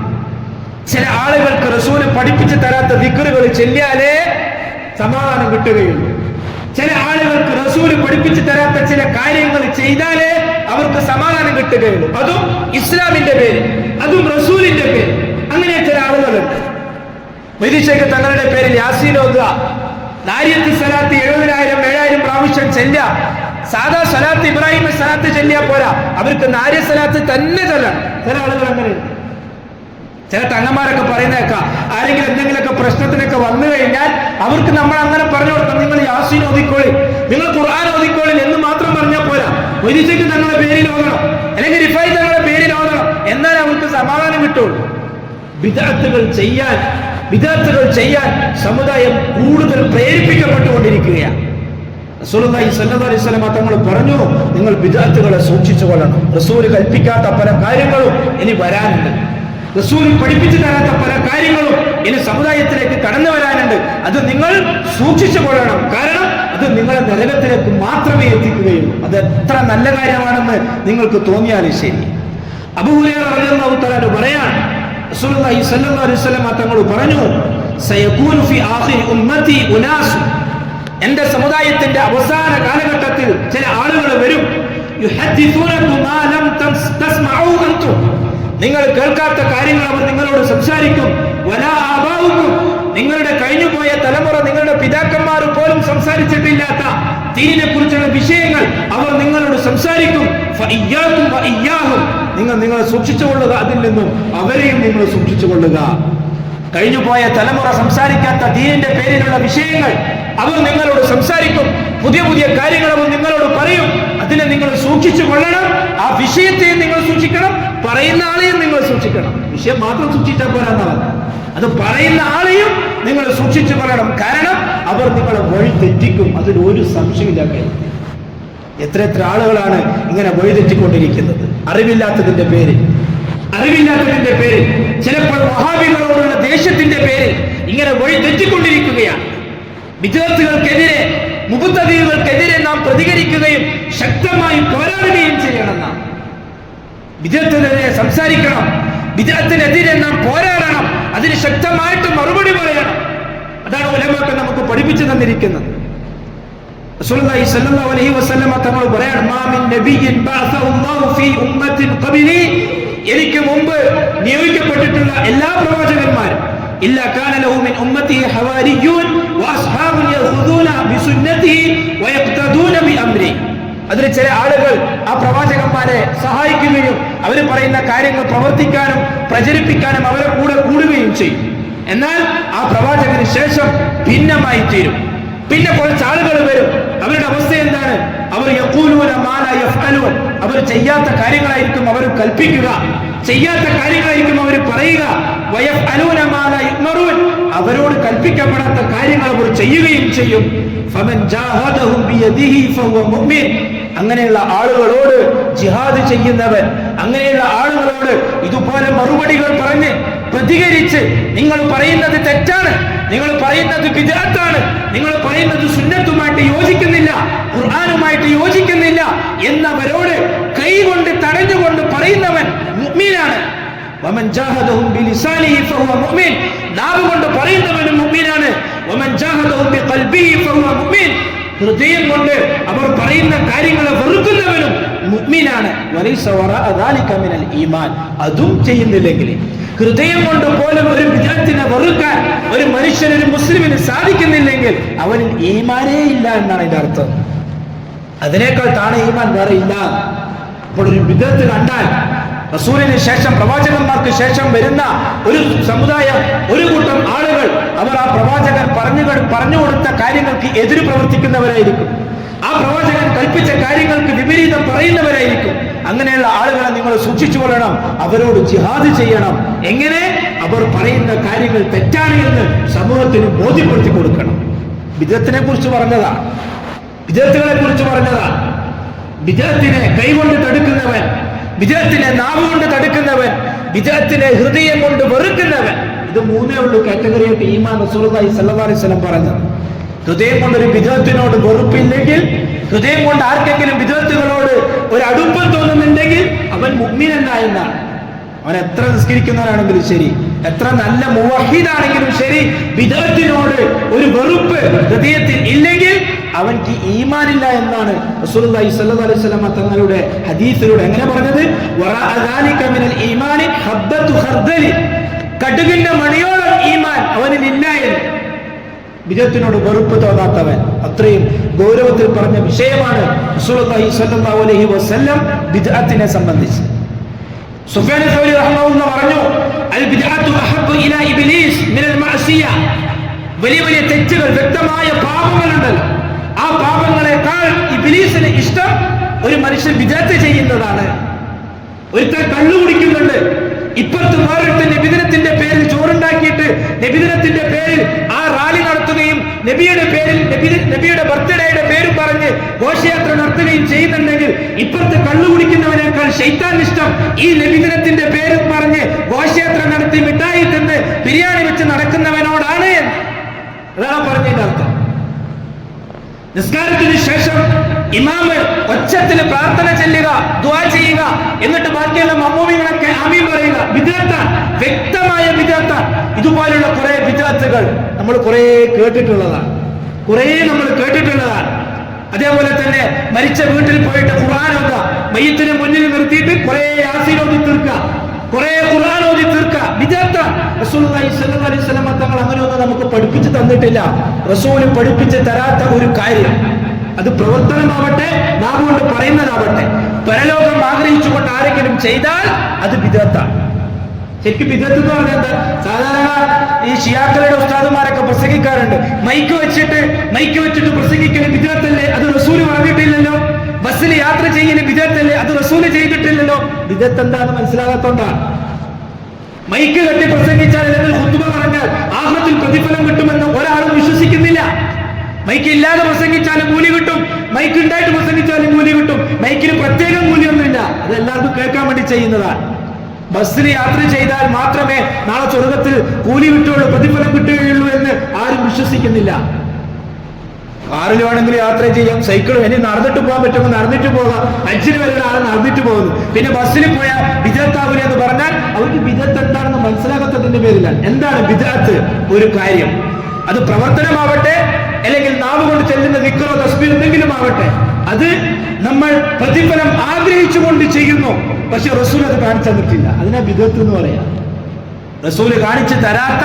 ചില ആളുകൾക്ക് റസൂല് പഠിപ്പിച്ചു തരാത്ത ദിക്റുകൾ ചെല്ലിയാലേ സമാധാനം കിട്ടുകയുള്ളൂ. ചില ആളുകൾക്ക് റസൂല് പഠിപ്പിച്ചു തരാത്ത ചില കാര്യങ്ങൾ ചെയ്താലേ അവർക്ക് സമാധാനം കിട്ടുകയുള്ളൂ. അതും ഇസ്ലാമിന്റെ പേര്, അതും റസൂലിന്റെ പേര്. അങ്ങനെ ചില ആളുകളുണ്ട്. വൈദിശേഖ തങ്ങളുടെ പേരിൽ യാസീൻ ഓതുക, നാരിയത്ത് സലാത്ത് 70,000-7,000 പ്രാവശ്യം ചെല്ലുക. സാധാ സലാത്ത് ഇബ്രാഹിം സലാത്ത് ചെല്ലിയാ പോരാ, അവർക്ക് നാരിയ സലാത്ത് തന്നെ ചെല്ലണം. ചില ആളുകൾ അങ്ങനെയുണ്ട്. ചില തങ്ങന്മാരൊക്കെ പറയുന്നേക്കാം, ആരെങ്കിലും എന്തെങ്കിലുമൊക്കെ പ്രശ്നത്തിനൊക്കെ വന്നു കഴിഞ്ഞാൽ അവർക്ക് നമ്മൾ അങ്ങനെ പറഞ്ഞു കൊടുക്കാം, നിങ്ങൾ യാസീൻ ഓതിക്കോളി, നിങ്ങൾ ഖുർആൻ ഓതിക്കോളി എന്ന് മാത്രം പറഞ്ഞാൽ പോരാ. വൈദിശേഖ തങ്ങളുടെ പേരിൽ ഓതണം, അല്ലെങ്കിൽ റിഫായി തങ്ങളുടെ പേരിൽ ഓതണം, എന്നാൽ അവർക്ക് സമാധാനം കിട്ടുള്ളൂ. ബിദ്അത്തുകൾ ചെയ്യാൻ സമുദായം കൂടുതൽ പ്രേരിപ്പിക്കപ്പെട്ടുകൊണ്ടിരിക്കുകയാണ്. റസൂലുള്ളാഹി സ്വല്ലല്ലാഹു അലൈഹി വസല്ലം തങ്ങൾ പറഞ്ഞു, നിങ്ങൾ ബിദ്അത്തുകളെ സൂക്ഷിച്ചു കൊള്ളണം. റസൂൽ കൽപ്പിക്കാത്ത പല കാര്യങ്ങളും ഇനി വരാനുണ്ട്, റസൂൽ പഠിപ്പിച്ചു തരാത്ത പല കാര്യങ്ങളും ഇനി സമുദായത്തിലേക്ക് കടന്നു വരാനുണ്ട്. അത് നിങ്ങൾ സൂക്ഷിച്ചു കൊള്ളണം. കാരണം അത് നിങ്ങളെ നരകത്തിലേക്ക് മാത്രമേ എത്തിക്കുകയുള്ളൂ. അത് എത്ര നല്ല കാര്യമാണെന്ന് നിങ്ങൾക്ക് തോന്നിയാലും ശരി. അബൂ ഹുറൈറ റളിയല്ലാഹു തആല പറയാൻ, റസൂലുള്ളാഹി സ്വല്ലല്ലാഹു അലൈഹി വസല്ലം തങ്ങൾ പറഞ്ഞു, സയകൂനു ഫി ആഖിരി ഉമ്മത്തി ഉനാസ്, എന്റെ സമുദായത്തിന്റെ അവസാന കാലഘട്ടത്തിൽ ചില ആളുകൾ വരും, യുഹദ്ദിസൂനകും മാ ലം തസ്മഉ അൻതും, നിങ്ങൾ കേൾക്കാത്ത കാര്യങ്ങൾ അവർ നിങ്ങളോട് സംസാരിക്കും. വലാ ആബാഉകും, നിങ്ങളുടെ കഴിഞ്ഞുപോയ തലമുറ, നിങ്ങളുടെ പിതാക്കന്മാർ പോലും സംസാരിച്ചിട്ടില്ലാത്ത ദീനിനെ കുറിച്ചുള്ള വിഷയങ്ങൾ അവർ നിങ്ങളോട് സംസാരിക്കും. ഫഇയ്യാകും വഇയ്യാഹും, നിങ്ങൾ സൂക്ഷിച്ചുകൊള്ളുക, അതിൽ നിന്നും അവരെയും നിങ്ങൾ സൂക്ഷിച്ചുകൊള്ളുക. കഴിഞ്ഞുപോയ തലമുറ സംസാരിക്കാത്ത ദീനിന്റെ പേരിലുള്ള വിഷയങ്ങൾ അവർ നിങ്ങളോട് സംസാരിക്കും. പുതിയ പുതിയ കാര്യങ്ങൾ അവർ നിങ്ങളോട് പറയും. അതിനെ നിങ്ങൾ സൂക്ഷിച്ചു കൊള്ളണം. ആ വിഷയത്തെയും നിങ്ങൾ സൂക്ഷിക്കണം, പറയുന്ന ആളെയും നിങ്ങൾ സൂക്ഷിക്കണം. വിഷയം മാത്രം സൂക്ഷിച്ചാൽ പോരാന്നാണ്, അത് പറയുന്ന ആളെയും നിങ്ങൾ സൂക്ഷിച്ചു കൊള്ളണം. കാരണം അവർ നിങ്ങളെ വഴി തെറ്റിക്കും, അതിൽ ഒരു സംശയമില്ല. എത്ര ആളുകളാണ് ഇങ്ങനെ വഴി തെറ്റിക്കൊണ്ടിരിക്കുന്നത് അറിവില്ലാത്തതിന്റെ പേരിൽ. ചിലപ്പോൾ വഹാബികളോടുള്ള ദേഷ്യത്തിന്റെ പേരിൽ ഇങ്ങനെ വഴി തെറ്റിക്കൊണ്ടിരിക്കുകയാണ്. വിദ്യാർത്ഥികൾക്കെതിരെ, മുബത്തദീകൾക്കെതിരെ നാം പ്രതികരിക്കുകയും ശക്തമായി പോരാടുകയും ചെയ്യണം. നാം വിദ്യാർത്ഥികളെതിരെ സംസാരിക്കണം, വിദ്യാർത്ഥിനെതിരെ നാം പോരാടണം, അതിന് ശക്തമായിട്ട് മറുപടി പറയണം. അതാണ് ഉലമാക്കൾ നമുക്ക് പഠിപ്പിച്ചു തന്നിരിക്കുന്നത്. റസൂലുള്ളാഹി സ്വല്ലല്ലാഹു അലൈഹി വസല്ലമ തങ്ങൾ പറയാണ്, മാ മിൻ നബിയ്യിൻ ബഅസഹുല്ലാഹു ഫീ ഉമ്മത്തിൻ ഖബലി, എനിക്ക് മുമ്പ് നിയോഗിക്കപ്പെട്ടിട്ടുള്ള എല്ലാ പ്രവാചകന്മാരും ഇല്ലാ കാന ലഹു മിൻ ഉമ്മത്തിഹി ഹവാരിയ്യൂൻ വഅസ്ഹാബുൻ യഖുദൂന ബിസുന്നതിഹി വയഖ്തദൂന ബിഅംരി. അതിൽ ചില ആളുകൾ ആ പ്രവാചകന്മാരെ സഹായിക്കുകയും അവർ പറയുന്ന കാര്യങ്ങൾ പ്രവർത്തിക്കാനും പ്രചരിപ്പിക്കാനും അവരെ കൂടെ കൂടുകയും ചെയ്യും. എന്നാൽ ആ പ്രവാചകന് ശേഷം ഭിന്നമായി തീരും. പിന്നെ കുറച്ച് ആളുകൾ വരും, അവരുടെ അവസ്ഥ എന്താണ്? അവർ യഖൂലൂന മാ ലാ യഫ്അലൂൻ, അവർ ചെയ്യാത്ത കാര്യങ്ങളായിരിക്കും അവർ കൽപ്പിക്കുക, ചെയ്യാത്ത കാര്യങ്ങളായിരിക്കും അവർ പറയുക. വയഫ്അലൂന മാ ലാ യുഅ്മറൂൻ, അവരോട് കൽപ്പിക്കപ്പെടാത്ത കാര്യങ്ങൾ അവർ ചെയ്യുകയും ചെയ്യും. ഫമൻ ജാഹദഹും ബിയദിഹി ഫഹുവ മുഅ്മിൻ, അങ്ങനെയുള്ള ആളുകളോട് ജിഹാദ് ചെയ്യുന്നവൻ, അങ്ങനെയുള്ള ആളുകളോട് ഇതുപോലെ മറുപടികൾ പറഞ്ഞ് പ്രതികരിച്ച് നിങ്ങൾ പറയുന്നത് തെറ്റാണ്, നിങ്ങൾ പറയുന്നത് ബിദ്അത്താണ്, നിങ്ങൾ പറയുന്നത് സുന്നത്തുമായിട്ട് യോജിക്കുന്നില്ല, ഖുർആനുമായിട്ട് യോജിക്കുന്നില്ല എന്നവരോട് കൈകൊണ്ട് തടഞ്ഞുകൊണ്ട് പറയുന്നവൻ മുഅ്മിനാണ്. വമൻ ജാഹദഹും ബിലിസാനിഹി ഫഹുവ മുഅ്മിൻ, നാവ് കൊണ്ട് പറയുന്നവനും മുഅ്മിനാണ്. വമൻ ജാഹദഹും ബിഖൽബിഹി ഫഹുവ മുഅ്മിൻ, ഹൃദയം കൊണ്ട് അവർ പറയുന്ന കാര്യങ്ങളെ വെറുക്കുന്നവനും മുഅ്മിനാണ്. വലൈസ വറഅ ദാലിക മിനൽ ഈമാൻ, അതും ചെയ്യുന്നില്ലെങ്കിൽ, ഹൃദയം കൊണ്ട് പോലും ഒരു വിദ്യാർത്ഥിനെ വെറുക്കാൻ ഒരു മനുഷ്യന്, ഒരു മുസ്ലിമിന് സാധിക്കുന്നില്ലെങ്കിൽ അവനിൽ ഈമാനേ ഇല്ല എന്നാണ് അതിന്റെ അർത്ഥം. അതിനേക്കാൾ താണ ഈമാൻ വേറെ ഇല്ല. അപ്പോൾ ഒരു വിദ്യാർത്ഥി കണ്ടാൽ റസൂലിന് ശേഷം, പ്രവാചകന്മാർക്ക് ശേഷം വരുന്ന ഒരു സമുദായം, ഒരു കൂട്ടം ആളുകൾ, അവർ ആ പ്രവാചകൻ പറഞ്ഞു കൊടുത്ത കാര്യങ്ങൾക്ക് എതിര് പ്രവർത്തിക്കുന്നവരായിരിക്കും, ആ പ്രവാചകൻ കൽപ്പിച്ച കാര്യങ്ങൾക്ക് വിപരീതം പറയുന്നവരായിരിക്കും. അങ്ങനെയുള്ള ആളുകളെ നിങ്ങൾ സൂക്ഷിച്ചു കൊള്ളണം, അവരോട് ജിഹാദ് ചെയ്യണം. എങ്ങനെ? അവർ പറയുന്ന കാര്യങ്ങൾ തെറ്റാണ് എന്ന് സമൂഹത്തിന് ബോധ്യപ്പെടുത്തി കൊടുക്കണം. വിദ്യാർത്ഥിനെ കുറിച്ച് പറഞ്ഞതാണ്, വിദ്യാർത്ഥികളെ കുറിച്ച് പറഞ്ഞതാണ്. വിദ്യാർത്ഥിനെ കൈകൊണ്ട് തടുക്കുന്നവൻ, വിദ്യാർത്ഥിനെ നാവ് കൊണ്ട് തടുക്കുന്നവൻ, വിദ്യാർത്ഥിനെ ഹൃദയം കൊണ്ട് വെറുക്കുന്നവൻ, ഇത് മൂന്നേ ഉള്ളൂ കാറ്റഗറിയായിട്ട് ഈമാൻ റസൂലുള്ളാഹി സ്വല്ലല്ലാഹു അലൈഹി വസല്ലം പറഞ്ഞത്. ഹൃദയം കൊണ്ട് ഒരു വിദ്യാർത്ഥിനോട് വെറുപ്പില്ലെങ്കിൽ, ഹൃദയം കൊണ്ട് ആർക്കെങ്കിലും വിദ്യാർത്ഥികളോട് ഒരു അടുപ്പം തോന്നുന്നുണ്ടെങ്കിൽ അവൻ മുഅ്മിനല്ല എന്നാണ്. അവൻ എത്ര നിസ്കരിക്കുന്നവനാണെങ്കിലും ശരി, എത്ര നല്ല മുവഹിദാണെങ്കിലും ശരി, വിദ്യാർത്ഥിനോട് ഒരു വെറുപ്പ് ഹൃദയത്തിൽ ഇല്ലെങ്കിൽ അവൻക്ക് ഈമാനില്ല എന്നാണ് റസൂലുള്ളാഹി സ്വല്ലല്ലാഹു അലൈഹി വസല്ലം തങ്ങളുടെ ഹദീസിലൂടെ എങ്ങനെ പറഞ്ഞത്? വറഅ ദാലിക മിനൽ ഈമാനി ഹബ്ബത്തു ഖർദലി, കടുകിന്റെ മണിയോളം ഈമാൻ അവനിൽ ഇല്ല എന്ന്. വിദ്യാർത്ഥിനോട് വെറുപ്പ് തോന്നാത്തവൻ, അത്രയും ഗൗരവത്തിൽ പറഞ്ഞ വിഷയമാണ് റസൂലുള്ളാഹി സ്വല്ലല്ലാഹു അലൈഹി വസല്ലം ബിദ്അത്തിനെ സംബന്ധിച്ച്. സുഫ്യാൻ സൗരി റഹ്മഹുല്ലാഹ് പറഞ്ഞു, അൽ ബിദ്അത്തു അഹബ്ബു ഇലാ ഇബ്ലീസ് മിനൽ മഅസിയ, വലിയ വലിയ തെറ്റുകൾ, വ്യക്തമായ പാപങ്ങളുണ്ടല്ലോ, ആ പാപങ്ങളെക്കാൾ ഇബ്ലീസിന് ഇഷ്ടം ഒരു മനുഷ്യൻ ബിദ്അത്ത് ചെയ്യുന്നതാണ്. ഒരുത്തൻ കള്ളു കുടിക്കുന്നുണ്ട്, ഇപ്പുറത്ത് വേറിട്ട് നബിദിനത്തിന്റെ പേരിൽ ചോറുണ്ടാക്കിയിട്ട് നബിദിനത്തിന്റെ പേരിൽ ആ റാലി നടത്തുകയും നബിയുടെ പേരിൽ നബിയുടെ ബർത്ത്ഡേയുടെ പേരും പറഞ്ഞ് ഘോഷയാത്ര നടത്തുകയും ചെയ്യുന്നുണ്ടെങ്കിൽ ഇപ്പുറത്ത് കള്ളു കുടിക്കുന്നവനേക്കാൾ ശൈത്താൻ ഇഷ്ടം ഈ നബിദിനത്തിന്റെ പേരും പറഞ്ഞ് ഘോഷയാത്ര നടത്തി മിഠായി തിന്ന് ബിരിയാണി വെച്ച് നടക്കുന്നവനോടാണ്. അതാണ് പറഞ്ഞതിന്റെ അർത്ഥം. നിസ്കാരത്തിന് ശേഷം ഇമാമ് ഒച്ചത്തിൽ പ്രാർത്ഥന ചെല്ലുക, ദുആ ചെയ്യുക, എന്നിട്ട് ബാക്കിയുള്ള മമ്മൂമികളൊക്കെ ആമീൻ പറയുക, ബിദ്അത്താണ്, വ്യക്തമായ ബിദ്അത്താണ്. ഇതുപോലുള്ള കുറെ ബിദ്അത്തുകൾ നമ്മൾ കുറെ കേട്ടിട്ടുള്ളതാണ്, അതേപോലെ തന്നെ മരിച്ച വീട്ടിൽ പോയിട്ട് ഖുർആൻ ഓതുക, മയ്യിത്തിനെ മുന്നിൽ നിർത്തിയിട്ട് കുറെ യാസീൻ ഓതി തീർക്കുക, കുറെ ഖുർആൻ ഓതി തീർക്കുക, ബിദ്അത്താണ്. റസൂലുള്ളാഹി സ്വല്ലല്ലാഹു അലൈഹി വസല്ലം തങ്ങൾ അങ്ങനെയൊന്നും നമുക്ക് പഠിപ്പിച്ചു തന്നിട്ടില്ല. റസൂൽ പഠിപ്പിച്ച് തരാത്ത ഒരു കാര്യം, അത് പ്രവർത്തനമാവട്ടെ നാം കൊണ്ട് പറയുന്നതാവട്ടെ, പരലോകം ആഗ്രഹിച്ചുകൊണ്ട് ആരെങ്കിലും ചെയ്താൽ അത് ബിദ്അത്താണ്. ശരിക്കും ബിദ്അത്ത് എന്ന് പറഞ്ഞാൽ എന്താ? സാധാരണ ഈ ഷിയാക്കളുടെ ഉസ്താദുമാരൊക്കെ പ്രസംഗിക്കാറുണ്ട്, മൈക്ക് വെച്ചിട്ട് പ്രസംഗിക്കല് ബിദ്അത്തല്ലേ? അത് റസൂൽ പറഞ്ഞിട്ടില്ലല്ലോ. ബസ്സിൽ യാത്ര ചെയ്യല് ബിദ്അത്തല്ലേ? അത് റസൂൽ ചെയ്തിട്ടില്ലല്ലോ. ബിദ്അത്ത് എന്താന്ന് മനസ്സിലാകാത്തോണ്ടാണ്. മൈക്ക് കെട്ടി പ്രസംഗിച്ചാൽ അല്ലെങ്കിൽ ഖുത്ബ പറഞ്ഞാൽ ആഖിറത്തിൽ പ്രതിഫലം കിട്ടുമെന്ന് ഒരാളും വിശ്വസിക്കുന്നില്ല. മൈക്ക് ഇല്ലാതെ പ്രസംഗിച്ചാലും കൂലി കിട്ടും, മൈക്ക് ഉണ്ടായിട്ട് പ്രസംഗിച്ചാലും കൂലി കിട്ടും. മൈക്കിന് പ്രത്യേകം കൂലിയൊന്നുമില്ല, അത് എല്ലാവർക്കും കേൾക്കാൻ വേണ്ടി ചെയ്യുന്നതാണ്. ബസ്സിൽ യാത്ര ചെയ്താൽ മാത്രമേ നാളെ സ്വർഗത്തിൽ കൂലി കിട്ടുകയുള്ളൂ, പ്രതിഫലം കിട്ടുകയുള്ളൂ എന്ന് ആരും വിശ്വസിക്കുന്നില്ല. കാറിൽ വേണമെങ്കിൽ യാത്ര ചെയ്യാം, സൈക്കിളും ഇനി നടന്നിട്ട് പോകാൻ പറ്റുമ്പോൾ നടന്നിട്ട് പോകാം. ഹജ്ജിന് വരുന്ന ആൾ നടന്നിട്ട് പോകുന്നു. പിന്നെ ബസ്സിൽ പോയാൽ ബിദഅത്താവില്ല എന്ന് പറഞ്ഞാൽ അവർക്ക് ബിദഅത്ത് എന്താണെന്ന് മനസ്സിലാകാത്തതിന്റെ പേരിലാണ്. എന്താണ് ബിദഅത്ത്? ഒരു കാര്യം, അത് പ്രവർത്തനമാവട്ടെ അല്ലെങ്കിൽ നാവ് കൊണ്ട് ചെല്ലുന്ന ദിക്റോ തസ്ബീഹോ എന്തെങ്കിലും ആവട്ടെ, അത് നമ്മൾ പ്രതിഫലം ആഗ്രഹിച്ചുകൊണ്ട് ചെയ്യുന്നു. പക്ഷെ റസൂൽ അത് കാണിച്ചു തന്നിട്ടില്ല, അതിനാ ബിദഅത്ത് എന്ന് പറയാം. റസൂല് കാണിച്ചു തരാത്ത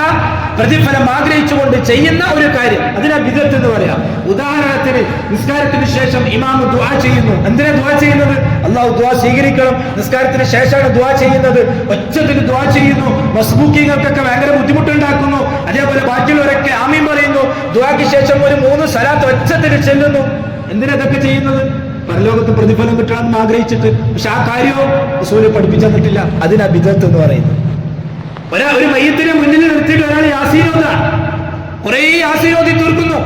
പ്രതിഫലം ആഗ്രഹിച്ചുകൊണ്ട് ചെയ്യുന്ന ഒരു കാര്യം, അതിനാ ബിദഅത്ത് എന്ന് പറയാം. ഉദാഹരണത്തിന് നിസ്കാരത്തിന് ശേഷം ഇമാം ദുആ ചെയ്യുന്നു. എന്തിനാ ദുആ ചെയ്യുന്നത്? അല്ലാഹു ദുആ സ്വീകരിക്കണം. നിസ്കാരത്തിന് ശേഷമാണ് ദുആ ചെയ്യുന്നത്. ഒച്ചത്തിൽ ദുആ ചെയ്യുന്നു. മസ്ബൂക്കിങ്ങൾക്കൊക്കെ ഭയങ്കര ബുദ്ധിമുട്ടുണ്ടാക്കുന്നു. അതേപോലെ ബാക്കിയുള്ളവരൊക്കെ ആമീൻ പറയുന്നു. ദുആക്ക് ശേഷം ഒരു 3 സ്വലാത്ത് ഒച്ചത്തിൽ ചെല്ലുന്നു. എന്തിനാ ഇതൊക്കെ ചെയ്യുന്നത്? പരലോകത്ത് പ്രതിഫലം കിട്ടണമെന്ന് ആഗ്രഹിച്ചിട്ട്. പക്ഷെ ആ കാര്യവും റസൂല് പഠിപ്പിച്ചു തന്നിട്ടില്ല, അതിനാ ബിദഅത്ത് എന്ന് പറയുന്നത്. ഒരു മയ്യത്തിനെ മുന്നിൽ നിർത്തിയിട്ട് ഒരാൾ യാസീനോദാണ്, കുറെ യാസീനോദി തീർക്കുന്നു.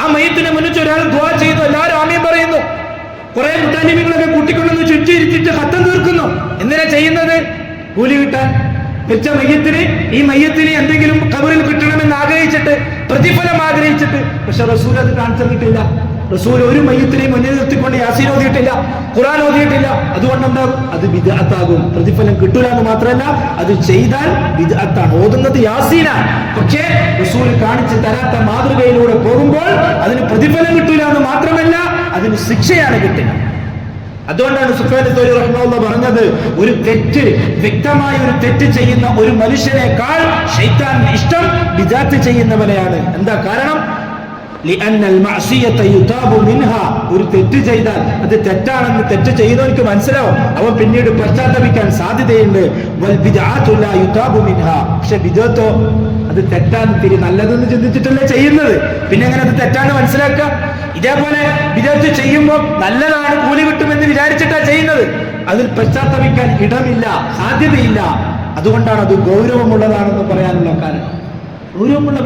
ആ മയ്യത്തിനെ മുന്നിൽ ഒരാൾ ദുആ ചെയ്യുന്നു, എല്ലാവരും ആമീൻ പറയുന്നു. കുറെ മുത്താലിമികളൊക്കെ കൂട്ടിക്കൊണ്ടൊന്ന് ചുറ്റിയിരുത്തിട്ട് ഖത്തം തീർക്കുന്നു. എന്തിനാ ചെയ്യുന്നത്? കൂലി കിട്ടാൻ. മരിച്ച മയ്യത്തിന്, ഈ മയ്യത്തിന് എന്തെങ്കിലും ഖബറിൽ കിട്ടണമെന്ന് ആഗ്രഹിച്ചിട്ട്, പ്രതിഫലം ആഗ്രഹിച്ചിട്ട്. പക്ഷെ റസൂൽ അത് കാണിച്ചു തന്നിട്ടില്ല. റസൂൽ ഒരു മയ്യത്തിനെയും മുന്നിൽ നിർത്തിക്കൊണ്ട് യാസീൻ ഓതിയിട്ടില്ല, ഖുർആൻ ഓതിയിട്ടില്ല. അതുകൊണ്ട് എന്താകും? അത് ബിദ്അത്താകും. പ്രതിഫലം കിട്ടൂല എന്ന് മാത്രമല്ല, അത് ചെയ്താൽ ബിദ്അത്താണ്. ഓതുന്നത് യാസീനാണ്, പക്ഷേ റസൂൽ കാണിച്ചു തരാത്ത മാതൃകയിലൂടെ പോകുമ്പോൾ അതിന് പ്രതിഫലം കിട്ടൂല എന്ന് മാത്രമല്ല, അതിന് ശിക്ഷയാണ് കിട്ടുക. അതുകൊണ്ടാണ് സുഫിയാൻ തൗരി റഹിമഹുല്ലാഹ് പറഞ്ഞത്, ഒരു തെറ്റ്, വ്യക്തമായ ഒരു തെറ്റ് ചെയ്യുന്ന ഒരു മനുഷ്യനേക്കാൾ ശൈത്താൻ ഇഷ്ടം ബിദ്അത്ത് ചെയ്യുന്നവനെയാണ്. എന്താ കാരണം? ഒരു തെറ്റ് ചെയ്താൽ അത് തെറ്റാണെന്ന് തെറ്റ് ചെയ്യുന്നവർക്ക് മനസ്സിലാവും, അവൻ പിന്നീട് പശ്ചാത്തപിക്കാൻ സാധ്യതയുണ്ട്. പക്ഷെ ബിദ്അത്തോ അത് തെറ്റാന്ന് തിരി നല്ലതെന്ന് ചിന്തിച്ചിട്ടല്ലേ ചെയ്യുന്നത്, പിന്നെ എങ്ങനെ അത് തെറ്റാന്ന് മനസ്സിലാക്കുക? ഇതേപോലെ ബിദ്അത്ത് ചെയ്യുമ്പോൾ നല്ലതാണ്, കൂലി കിട്ടുമെന്ന് വിചാരിച്ചിട്ടാ ചെയ്യുന്നത്, അതിൽ പശ്ചാത്തപിക്കാൻ ഇടമില്ല, സാധ്യതയില്ല. അതുകൊണ്ടാണ് അത് ഗൗരവമുള്ളതാണെന്ന് പറയാനുള്ള കാരണം. ഗൗരവമുള്ള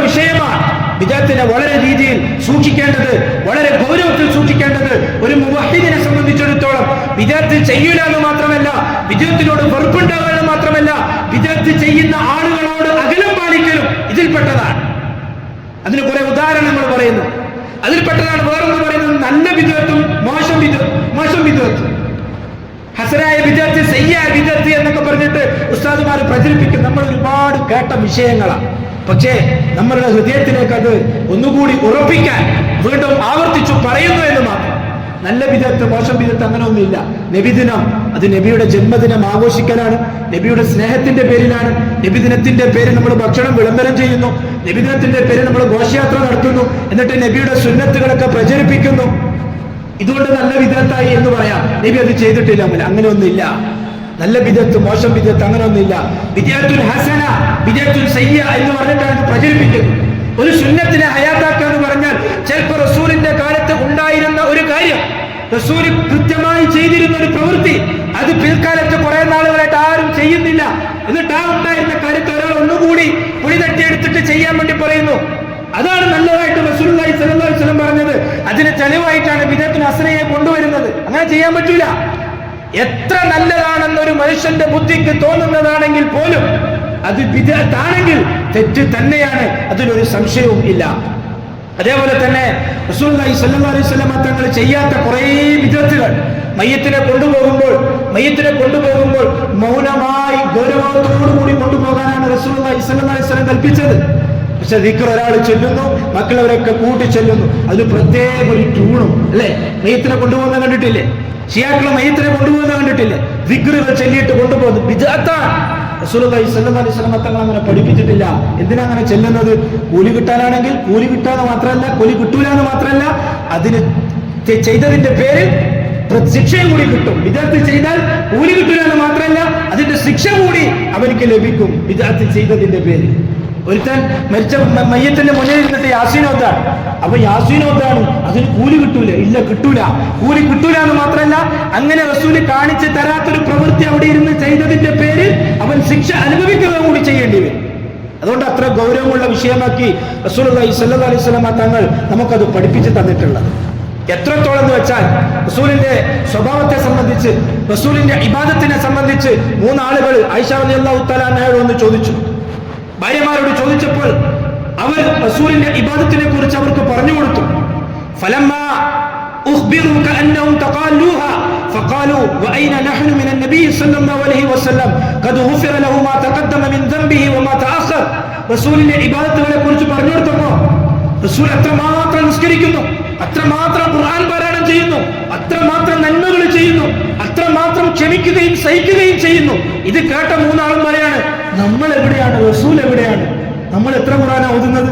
വിഷയമാണ്. ബിദ്അത്തിനെ വളരെ രീതിയിൽ സൂക്ഷിക്കേണ്ടത്, വളരെ ഗൗരവത്തിൽ സൂക്ഷിക്കേണ്ടത് ഒരു മുവഹിദിനെ സംബന്ധിച്ചിടത്തോളം ബിദ്അത്ത് ചെയ്യൂല എന്ന് മാത്രമല്ല, ബിദ്അത്തിനോട് വെറുപ്പുണ്ടാവുക എന്ന് മാത്രമല്ല, ബിദ്അത്ത് ചെയ്യുന്ന ആളുകളോട് അകലം പാലിക്കലും ഇതിൽപ്പെട്ടതാണ്. അതിന് കുറെ ഉദാഹരണങ്ങൾ പറയുന്നു. അതിൽപ്പെട്ടതാണ് വേറൊന്ന് പറയുന്നത്, നല്ല ബിദ്അത്തും മോശം ബിദ്അത്തും. ഹസനായ ബിദ്അത്ത്, സയ്യിഅ ബിദ്അത്ത് എന്നൊക്കെ പറഞ്ഞിട്ട് ഉസ്താദുമാർ പ്രചരിപ്പിക്കും. നമ്മൾ ഒരുപാട് കേട്ട വിഷയങ്ങളാണ്. പക്ഷേ നമ്മളുടെ ഹൃദയത്തിലേക്ക് അത് ഒന്നുകൂടി ഉറപ്പിക്കാൻ വീണ്ടും ആവർത്തിച്ചു പറയുന്നു എന്ന് മാത്രം. നല്ല ബിദ്അത്ത്, മോശം ബിദ്അത്ത് അങ്ങനെ ഒന്നുമില്ല. നബിദിനം, അത് നബിയുടെ ജന്മദിനം ആഘോഷിക്കലാണ്, നബിയുടെ സ്നേഹത്തിന്റെ പേരിലാണ്. നബിദിനത്തിന്റെ പേരിൽ നമ്മൾ ഭക്ഷണം വിളംബരം ചെയ്യുന്നു, നബിദിനത്തിന്റെ പേരിൽ നമ്മൾ ഘോഷയാത്ര നടത്തുന്നു, എന്നിട്ട് നബിയുടെ സുന്നത്തുകളൊക്കെ പ്രചരിപ്പിക്കുന്നു. ഇതുകൊണ്ട് നല്ല ബിദ്അത്തായി എന്ന് പറയാം. നബി അത് ചെയ്തിട്ടില്ല, അങ്ങനെ ഒന്നുമില്ല. നല്ല ബിദ്അത്ത്, മോശം ബിദ്അത്ത് അങ്ങനെ ഒന്നുമില്ല. ബിദ്അത്തുൽ ഹസന, ബിദ്അത്തുൽ സയ്യിഅ എന്ന് പറഞ്ഞിട്ടാണ് ഇത് പ്രചരിപ്പിക്കുന്നത്. ഒരു സുന്നത്തിനെ ഹയാത്താക്കുക എന്ന് പറഞ്ഞാൽ ചിലപ്പോൾ റസൂലിന്റെ കാലത്ത് ഉണ്ടായിരുന്ന ഒരു കാര്യം, റസൂൽ കൃത്യമായി ചെയ്തിരുന്ന ഒരു പ്രവൃത്തി, അത് പിൽക്കാലത്ത് കുറെ നാളുകളായിട്ട് ആരും ചെയ്യുന്നില്ല. എന്നിട്ട് ആ ഉണ്ടായിരുന്ന കാര്യത്തെ ഒരാൾ ഒന്നുകൂടി പൊടി തട്ടിയെടുത്തിട്ട് ചെയ്യാൻ വേണ്ടി പറയുന്നു. അതാണ് നല്ലതായിട്ട് റസൂലുള്ളാഹി സ്വല്ലല്ലാഹു അലൈഹി വസല്ലം പറഞ്ഞത്. അതിന് തെളിവായിട്ടാണ് ബിദ്അത്തുൽ ഹസനയെ കൊണ്ടുവരുന്നത്. അങ്ങനെ ചെയ്യാൻ പറ്റൂല. എത്ര നല്ലതാണെന്നൊരു മനുഷ്യന്റെ ബുദ്ധിക്ക് തോന്നുന്നതാണെങ്കിൽ പോലും അത് ബിദ്അത്താണെങ്കിൽ തെറ്റ് തന്നെയാണ്, അതിലൊരു സംശയവും ഇല്ല. അതേപോലെ തന്നെ റസൂലുള്ളാഹി സ്വല്ലല്ലാഹു അലൈഹി വസല്ലം തങ്ങൾ ചെയ്യാത്ത കുറേ ബിദ്അത്തുകൾ. മയ്യത്തിനെ കൊണ്ടുപോകുമ്പോൾ മൗനമായി ഗൗരവത്തോടുകൂടി കൊണ്ടുപോകാനാണ് റസൂലുള്ളാഹി സ്വല്ലല്ലാഹു അലൈഹി വസല്ലം കൽപ്പിച്ചത്. പക്ഷെ ദിക്ർ ഒരാൾ ചൊല്ലുന്നു, മക്കളവരൊക്കെ കൂട്ടി ചൊല്ലുന്നു, അതിന് പ്രത്യേക ഒരു ട്യൂണും അല്ലെ. മയ്യത്തിനെ കൊണ്ടുപോകുന്ന കണ്ടിട്ടില്ലേ? ഷിയാക്കളെ മയ്യത്തിനെ കൊണ്ടുപോകുന്ന കണ്ടിട്ടില്ലേ? ദിക്റുകൾ ചൊല്ലിയിട്ട് കൊണ്ടുപോകുന്നു, ബിദ്അത്താണ്. റസൂലുള്ളാഹി സ്വല്ലല്ലാഹു അലൈഹി വസല്ലം തങ്ങൾ അങ്ങനെ പഠിപ്പിച്ചിട്ടില്ല. എന്തിനാ അങ്ങനെ ചെല്ലുന്നത്? കൂലി കിട്ടാനാണെങ്കിൽ കൂലി കിട്ടാന്ന് മാത്രമല്ല, കൂലി കിട്ടൂല എന്ന് മാത്രമല്ല, അതിന് ചെയ്തതിന്റെ പേരിൽ ശിക്ഷയും കൂടി കിട്ടും. ബിദ്അത്ത് ചെയ്താൽ കൂലി കിട്ടൂല എന്ന് മാത്രമല്ല, അതിന്റെ ശിക്ഷ കൂടി അവർക്ക് ലഭിക്കും ബിദ്അത്ത് ചെയ്തതിന്റെ പേരിൽ. ഒരുത്തൻ മരിച്ച മയ്യത്തിന്റെ മുന്നിൽ ഇരുന്നിട്ട് യാസീനോത്താണ്, അപ്പൊ യാസീനോത്താണ്, അതിന് കൂലി കിട്ടൂല? ഇല്ല, കിട്ടൂല. കൂലി കിട്ടൂല എന്ന് മാത്രമല്ല, അങ്ങനെ റസൂല് കാണിച്ചു തരാത്തൊരു പ്രവൃത്തി അവിടെ ഇരുന്ന് ചെയ്തതിന്റെ പേരിൽ അവൻ ശിക്ഷ അനുഭവിക്കുക കൂടി ചെയ്യേണ്ടി വരും. അതുകൊണ്ട് അത്ര ഗൗരവമുള്ള വിഷയമാക്കി റസൂലുള്ളാഹി സ്വല്ലല്ലാഹു അലൈഹി വസല്ലം തങ്ങൾ നമുക്കത് പഠിപ്പിച്ച് തന്നിട്ടുള്ളത്. എത്രത്തോളം എന്ന് വെച്ചാൽ റസൂലിന്റെ സ്വഭാവത്തെ സംബന്ധിച്ച്, റസൂലിന്റെ ഇബാദത്തിനെ സംബന്ധിച്ച് മൂന്നാളുകൾ ആയിഷ റളിയല്ലാഹു തആല അൻഹയോട് വന്ന് ചോദിച്ചു. ഭാര്യമാരോട് ചോദിച്ചപ്പോൾ അവർ റസൂലിന്റെ ഇബാദത്തിനെ കുറിച്ച് അവർക്ക് പറഞ്ഞു കൊടുത്തു. ഫലമ്മാ ഉഖ്ബിറു കഅന്നഹും തഖാലൂഹാ فقالوا واين نحن من النبي صلى الله عليه وسلم قد غفر له ما تقدم من ذنبه وما تاخر. റസൂലിന്റെ ഇബാദത്തുകളെ കുറിച്ച് പറഞ്ഞു കൊടുത്തപ്പോൾ റസൂൽ അത്രമാത്രം നിസ്കരിക്കുന്നു, അത്രമാത്രം ഖുർആൻ പാരായണം ചെയ്യുന്നു, അത്രമാത്രം നന്മകൾ ചെയ്യുന്നു, അത്രമാത്രം ക്ഷമിക്കുകയും സഹിക്കുകയും ചെയ്യുന്നു. ഇത് കേട്ട മൂന്നാളും പറയാണ്, നമ്മൾ എവിടെയാണ്, റസൂൽ എവിടെയാണ്? നമ്മൾ എത്ര ഖുർആനാ ഓതുന്നത്?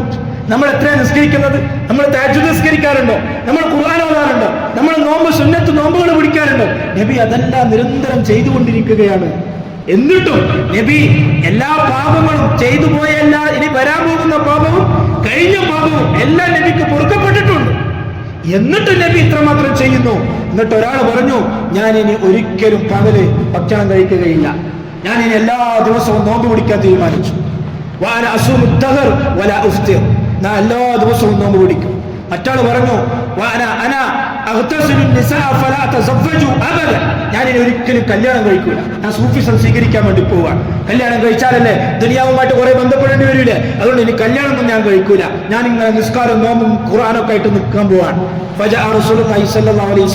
നമ്മൾ എത്ര നിസ്കരിക്കുന്നത്? നമ്മൾ തഹജ്ജുദ് നിസ്കരിക്കാറുണ്ടോ? നമ്മൾ ഖുർആൻ ഓതാറുണ്ടോ? നമ്മൾ നോമ്പ് സുന്നത്ത് നോമ്പുകൾ പിടിക്കാറുണ്ടോ? നബി അതെല്ലാം നിരന്തരം ചെയ്തുകൊണ്ടിരിക്കുകയാണ്. എന്നിട്ടും നബി എല്ലാ പാപങ്ങളും ചെയ്തു പോയ എല്ലാ, ഇനി വരാൻ പോകുന്ന പാപവും കഴിഞ്ഞ പാപവും എല്ലാം നബിക്ക് പൊറുക്കപ്പെട്ടിട്ടുണ്ട്. എന്നിട്ട് നബി ഇത്രമാത്രം ചെയ്യുന്നു. എന്നിട്ട് ഒരാൾ പറഞ്ഞു, ഞാൻ ഇനി ഒരിക്കലും പകല് ഭക്ഷണം കഴിക്കുകയില്ല, ഞാൻ ഇനി എല്ലാ ദിവസവും നോമ്പ് പിടിക്കാൻ തീരുമാനിച്ചു. ഞാൻ എല്ലാ ദിവസവും നോമ്പ് പിടിക്കും. മറ്റാൾ പറഞ്ഞു, ഞാൻ ഇനി ഒരിക്കലും കല്യാണം കഴിക്കൂല, ഞാൻ സൂഫിസം സ്വീകരിക്കാൻ വേണ്ടി പോവാണ്. കല്യാണം കഴിച്ചാലല്ലേ ദുനിയാവുമായിട്ട് കുറെ ബന്ധപ്പെടേണ്ടി വരില്ലേ, അതുകൊണ്ട് ഇനി കല്യാണം ഒന്നും ഞാൻ കഴിക്കൂല, ഞാൻ ഇങ്ങനെ നിസ്കാരം നോമ്പും ഖുർആനൊക്കെ ആയിട്ട് നിൽക്കാൻ പോവാണ്. റസൂലുള്ളാഹി സ്വല്ലല്ലാഹു അലൈഹി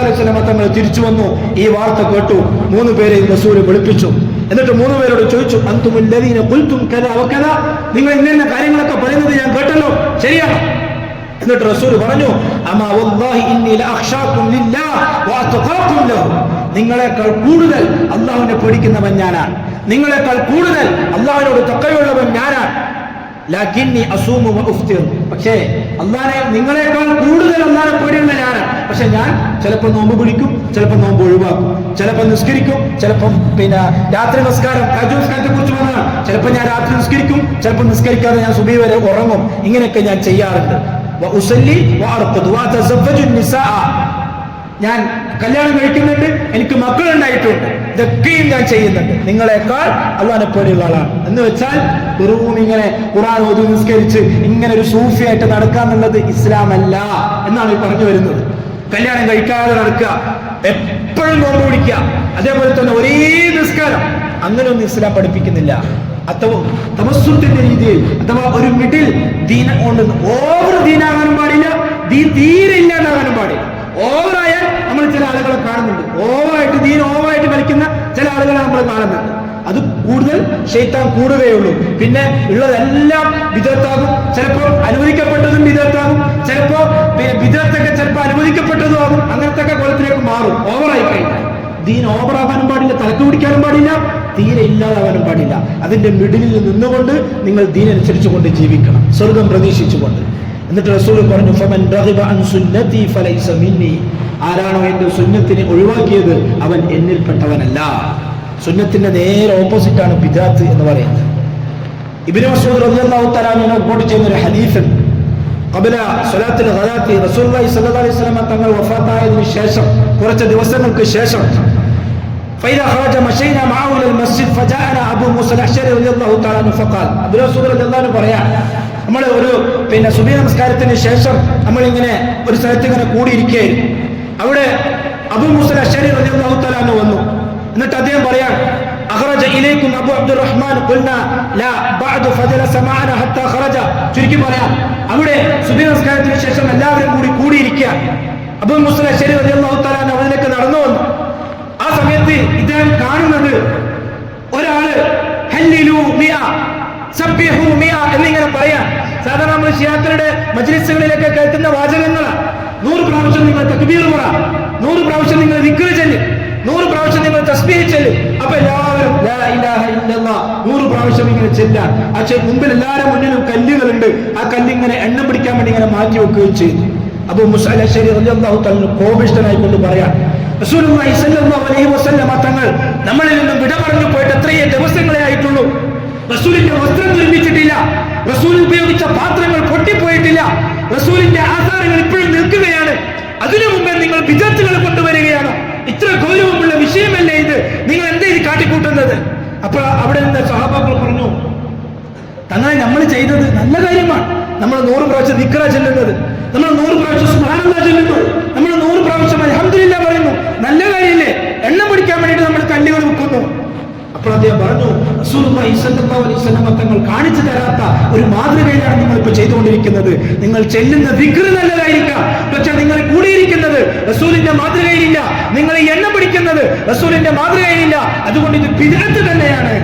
വസല്ലം തങ്ങൾ തിരിച്ചു വന്നു. ഈ വാർത്ത കേട്ടു. 3 പേരെ റസൂൽ വിളിപ്പിച്ചു. എന്നിട്ട് 3 പേരോട് ചോദിച്ചു, അൻതുമുല്ലദീന ഖുൽതും കദാ വകദാ, നിങ്ങൾ ഇന്ന കാര്യങ്ങളൊക്കെ പറയുന്നത് ഞാൻ കേട്ടല്ലോ, ശരിയാണോ? എന്നിട്ട് റസൂൽ പറഞ്ഞു, അമാ വല്ലാഹി ഇന്നി ലഅഖ്ശാകും ലില്ലാഹ് വഅത്ഖാകും ലഹു, നിങ്ങളെക്കാൾ കൂടുതൽ അല്ലാഹുവിനെ പേടിക്കുന്നവൻ ഞാനാണ്, നിങ്ങളെക്കാൾ കൂടുതൽ അല്ലാഹുവിനോട് തഖ്വയുള്ളവൻ ഞാനാണ്. ലാകിന്നി അസൂമു വഅഫ്തിർ, പക്ഷേ അല്ലാഹനെ നിങ്ങളെക്കാൾ കൂടുതൽ അല്ലാഹനെ പേടിയുള്ള ഞാനാണ്. പക്ഷെ ഞാൻ ചിലപ്പോൾ നോമ്പ് പിടിക്കും, ചിലപ്പോൾ നോമ്പ് ഒഴിവാക്കും, ചിലപ്പോൾ നിസ്കരിക്കും, ചിലപ്പം രാത്രി നിസ്കാരം തഹജ്ജുദ് നിസ്കാരത്തെ കുറിച്ച് പറഞ്ഞാൽ ചിലപ്പോൾ ഞാൻ രാത്രി നിസ്കരിക്കും, ചിലപ്പോൾ നിസ്കരിക്കാതെ ഞാൻ സുബഹി വരെ ഉറങ്ങും. ഇങ്ങനെയൊക്കെ ഞാൻ ചെയ്യാറുണ്ട്. വഉസല്ലി വഅർഖദു വഅതസവ്വജു നിസാഅ, ഞാൻ കല്യാണം കഴിക്കുന്നുണ്ട്, എനിക്ക് മക്കളുണ്ടായിട്ടുണ്ട്, ഇതൊക്കെയും ഞാൻ ചെയ്യുന്നുണ്ട്. നിങ്ങളെക്കാൾ അല്ലാഹനെ പേടിയുള്ള ആളാണ്. എന്ന് വെച്ചാൽ വെറും ഇങ്ങനെ ഖുർആൻ ഓതി നിസ്കരിച്ച് ഇങ്ങനെ ഒരു സൂഫിയായിട്ട് നടക്കാന്നുള്ളത് ഇസ്ലാമല്ല എന്നാണ് ഈ പറഞ്ഞു വരുന്നത്. കല്യാണം കഴിക്കാതെ നടക്കുക, എപ്പോഴും നോമ്പ് പിടിക്കുക, അതേപോലെ തന്നെ ഒരേ നിസ്കാരം, അങ്ങനെയൊന്നും ഇസ്ലാം പഠിപ്പിക്കുന്നില്ല. അഥവാ തവസ്സുത്തിന്റെ രീതിയിൽ, അഥവാ ഒരു മിഡിൽ ദീന കൊണ്ട് ഓവർ ദീനാകാനും പാടില്ല, ദീൻ തീരെ ഇല്ലാതാകാനും പാടില്ല. ഓവറായാൽ നമ്മൾ ചില ആളുകളെ കാണുന്നുണ്ട്, ഓവറായിട്ട് ദീൻ ഓവറായിട്ട് കളിക്കുന്ന ചില ആളുകളെ നമ്മൾ കാണുന്നുണ്ട്. അത് കൂടുതൽ ശൈത്താൻ കൂടുകയുള്ളൂ. പിന്നെ ഉള്ളതെല്ലാം വിദഗ്ധാകും, ചിലപ്പോൾ അനുവദിക്കപ്പെട്ടതും വിദഗ്ധാകും, ചിലപ്പോ വിദഗ്ധൊക്കെ ചിലപ്പോൾ അനുവദിക്കപ്പെട്ടതും ആകും. അങ്ങനത്തെ ഒക്കെ കുളത്തിലേക്ക് മാറും ഓവറായി കഴിഞ്ഞാൽ. ദീൻ ഓവറാകാനും പാടില്ല, തലക്ക് പിടിക്കാനും പാടില്ല, തീരെ ഇല്ലാതാകാനും പാടില്ല. അതിന്റെ മിഡിലിൽ നിന്നുകൊണ്ട് നിങ്ങൾ ദീനനുസരിച്ചു കൊണ്ട് ജീവിക്കണം, സ്വർഗം പ്രതീക്ഷിച്ചുകൊണ്ട്. എന്നിട്ട് റസൂൽ പറഞ്ഞു, ഫമൻ റഗിബ അൻ സുന്നതി ഫലൈസ മിന്നി, ആരാണോ എന്റെ സുന്നത്തിനെ ഒഴിവാക്കിയത് അവൻ എന്നിൽപ്പെട്ടവനല്ല. സുന്നത്തിന്റെ നേരെ ഓപ്പോസിറ്റ് ആണ് ബിദ്അത്ത് എന്ന് പറയുന്നത്. ഇബ്നു മസ്ഊദ് റളിയല്ലാഹു തആല അൻഹു റിപ്പോർട്ട് ചെയ്യുന്ന ഒരു ഹദീസ്, ഖബല സ്വലാത്തുൽ ഗദാത്തി റസൂലുള്ളാഹി സ്വല്ലല്ലാഹു അലൈഹി വസല്ലം തങ്ങൾ വഫാത്തായതിനു ശേഷം കുറച്ച് ദിവസങ്ങൾക്ക് ശേഷം فإذا خرج مشينا معه إلى المسجد فجاءنا أبو موسى الأشعري رضي الله تعالى عنه فقال, അബൂ റസൂൽ റളിയല്ലാഹു അൻഹു പറയാ, നമ്മൾ ഒരു സുബഹി നമസ്കാരത്തിന് ശേഷം നമ്മൾ ഇങ്ങനെ ഒരു സ്ഥലത്ത് ഇങ്ങനെ കൂടിയിരിക്കുകയായിരുന്നു. അവിടെ അബൂ മൂസ അശ്അരി റളിയല്ലാഹു തആല അൻഹു വന്നു. എന്നിട്ട് അദ്ദേഹം പറയാൻ, അഖറജ ഇലൈക്കും അബൂ അബ്ദുറഹ്മാൻ ഖുൽനാ ലാ ബഅദു ഫജലസ മഅനാ ഹത്താ ഖറജ. ചുരുക്കി പറയാം, അവിടെ സുബഹി നമസ്കാരത്തിന് ശേഷം എല്ലാവരും കൂടിയിരിക്കുക. അബൂ മൂസ അശ്അരി റളിയല്ലാഹു തആല അൻഹു അതിലേക്ക് നടന്നു വന്നു. ആ സമയത്ത് ഇദ്ദേഹം കാണുന്നത് ഒരാള് ഹല്ലിലു മിഅ സബ്ബിഹു മിഅ എന്നിങ്ങനെ പറയാൻ. സാധാരണ നമ്മൾ ശിയാക്കളുടെ മജ്ലിസുകളിലൊക്കെ കേൾക്കുന്ന വാചകങ്ങളാണ്. 100 പ്രാവശ്യം നിങ്ങൾ തക്ബീർ പറ, 100 പ്രാവശ്യം നിങ്ങൾ ദിക്ർ ചൊല്ല്, 100 പ്രാവശ്യം നിങ്ങൾ തസ്ബീഹ് ചൊല്ല്. അപ്പൊ എല്ലാവരും ലാ ഇലാഹ ഇല്ലല്ലാഹ് 100 പ്രാവശ്യം ഇങ്ങനെ ചെല്ലാൻ. പക്ഷേ മുമ്പിൽ എല്ലാവരും മുന്നിലും കല്ലുകളുണ്ട്. ആ കല്ലിങ്ങനെ എണ്ണം പിടിക്കാൻ വേണ്ടി ഇങ്ങനെ മാറ്റി വെക്കുകയും ചെയ്തു. അബൂ മൂസാ അശ്അരി റളിയല്ലാഹു തആല കോപിഷ്ഠനായിക്കൊണ്ട് പറയാൻ, റസൂലുള്ളാഹി സ്വല്ലല്ലാഹു അലൈഹി വസല്ലം തങ്ങൾ നമ്മളിൽ നിന്നും വിട പറഞ്ഞു പോയിട്ട് എത്രയേ ദിവസങ്ങളെ ആയിട്ടുള്ളൂ. റസൂലിന്റെ വസ്ത്രം നിർമ്മിച്ചിട്ടില്ല, റസൂൽ ഉപയോഗിച്ച പാത്രങ്ങൾ പൊട്ടിപ്പോയിട്ടില്ല, റസൂലിന്റെ ആധാരങ്ങൾ ഇപ്പോഴും നിൽക്കുകയാണ്. അതിനു മുമ്പേ നിങ്ങൾ ബിദ്അത്തുകൾ കൊണ്ടുവരികയാണ്. ഇത്ര ഗൗരവമുള്ള വിഷയമല്ലേ ഇത്? നിങ്ങൾ എന്താ ഇത് കാട്ടിക്കൂട്ടുന്നത്? അപ്പോൾ അവിടെ നിന്ന് സഹാബാക്കൾ പറഞ്ഞു, തങ്ങളെ നമ്മൾ ചെയ്തത് നല്ല കാര്യമാണ്. നമ്മൾ 100 പ്രാവശ്യം ദിക്റ ചെല്ലുന്നത്, നമ്മൾ 100 പ്രാവശ്യം സുബ്ഹാനല്ലാഹ് ചെല്ലുന്നു, നമ്മൾ 100 പ്രാവശ്യം അൽഹംദുലില്ലാഹ് പറയുന്നു, നല്ല കാര്യമില്ലേ? എണ്ണം പിടിക്കാൻ വേണ്ടിയിട്ട് നമ്മൾ കല്ലുകൾ വെക്കുന്നു. അപ്പോൾ അദ്ദേഹം പറഞ്ഞു, റസൂലുള്ളാഹി സ്വല്ലല്ലാഹു അലൈഹി വസല്ലം തങ്ങൾ കാണിച്ചു തരാത്ത ഒരു മാതൃകയാണ് നിങ്ങൾ ഇപ്പോൾ ചെയ്തുകൊണ്ടിരിക്കുന്നത്. നിങ്ങൾ ചെല്ലുന്ന ദിക്ർ നല്ലതായിരിക്കാം, പക്ഷെ നിങ്ങൾ കൂടിയിരിക്കുന്നത് റസൂലിന്റെ മാതൃകയിലില്ല. നിങ്ങൾ എണ്ണം പിടിക്കുന്നത് റസൂലിന്റെ മാതൃകയിലില്ല. അതുകൊണ്ട് ഇത് ബിദ്അത്ത് തന്നെയാണ്.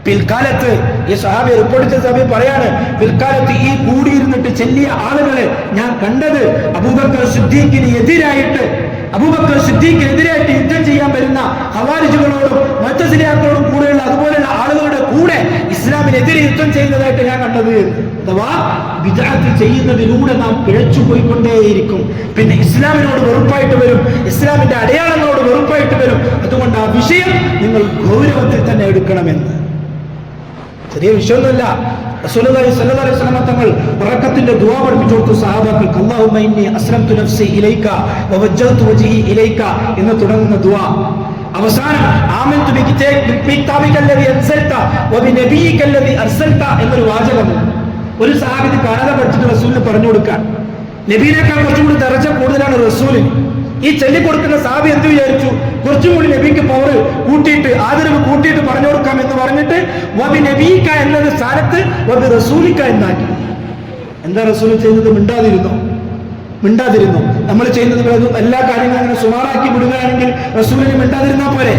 പിൽക്കാലത്ത് ഈ സഹാബി റിപ്പോർട്ട് ചെയ്ത സഹാബി പറയാണ്, പിൽക്കാലത്ത് ഈ കൂടിയിരുന്നിട്ട് ചെല്ലിയ ആളുകളെ ഞാൻ കണ്ടത് അബൂബക്കർ സിദ്ദീഖിന് എതിരായിട്ട് യുദ്ധം ചെയ്യാൻ വരുന്ന ഖവാരിജുകളോടും മുഅ്തസിലികളോടും കൂടെയുള്ള അതുപോലെയുള്ള ആളുകളുടെ കൂടെ ഇസ്ലാമിനെതിരെ യുദ്ധം ചെയ്യുന്നതായിട്ട് ഞാൻ കണ്ടത്. അഥവാ ബിദ്അത്ത് ചെയ്യുന്നതിലൂടെ നാം പിഴച്ചു പോയിക്കൊണ്ടേയിരിക്കും. പിന്നെ ഇസ്ലാമിനോട് വെറുപ്പായിട്ട് വരും, ഇസ്ലാമിന്റെ അടയാളങ്ങളോട് വെറുപ്പായിട്ട് വരും. അതുകൊണ്ട് ആ വിഷയം നിങ്ങൾ ഗൗരവത്തിൽ തന്നെ എടുക്കണമെന്ന്. ചെറിയ വിഷയമൊന്നുമല്ല. റസൂലുള്ളാഹി സ്വല്ലല്ലാഹു അലൈഹി വസല്ലം തങ്ങൾ ബറക്കത്തിന്റെ ദുആ പഠിപ്പിച്ചു കൊടുത്തു സഹാബാക്കൾക്ക്. അല്ലാഹുമ്മ ഇന്നി അസ്ലംതു നഫ്സി ഇലൈക വവജ്ജഹ്തു വജ്ഹി ഇലൈക എന്ന് തുടങ്ങുന്ന ദുആ. അവസാനം ആമൻതു ബികിതാബികല്ലദി അൻസൽത വബിനബിയികല്ലദി അർസൽത എന്നൊരു വാചകം ഒരു സഹാബി കാണാത പഠിച്ചിട്ട് റസൂലിന് പറഞ്ഞു കൊടുക്കാൻ. നബിയേക്കാൾ കുറച്ചും കൂടി ദർജ കൂടുതലാണ് റസൂലിന്. ഈ ചൊല്ലിക്കൊടുക്കുന്ന സഹാബി എന്ത് വിചാരിച്ചു? കുറച്ചും കൂടി നബിക്ക് പവർ കൂട്ടിയിട്ട്, ആദരവ് കൂട്ടിയിട്ട് പറഞ്ഞു കൊടുക്കാം എന്ന് പറഞ്ഞിട്ട് വബി നബീക എന്നത് സ്ഥാനത്ത് വബി റസൂലിക എന്നാക്കി. എന്താ റസൂൽ ചെയ്യുന്നത്? മിണ്ടാതിരുന്നു. നമ്മൾ ചെയ്യുന്നത് എല്ലാ കാര്യങ്ങളും അങ്ങനെ സുമാറാക്കി വിടുകയാണെങ്കിൽ റസൂലിന് മിണ്ടാതിരുന്നാ പോരെ?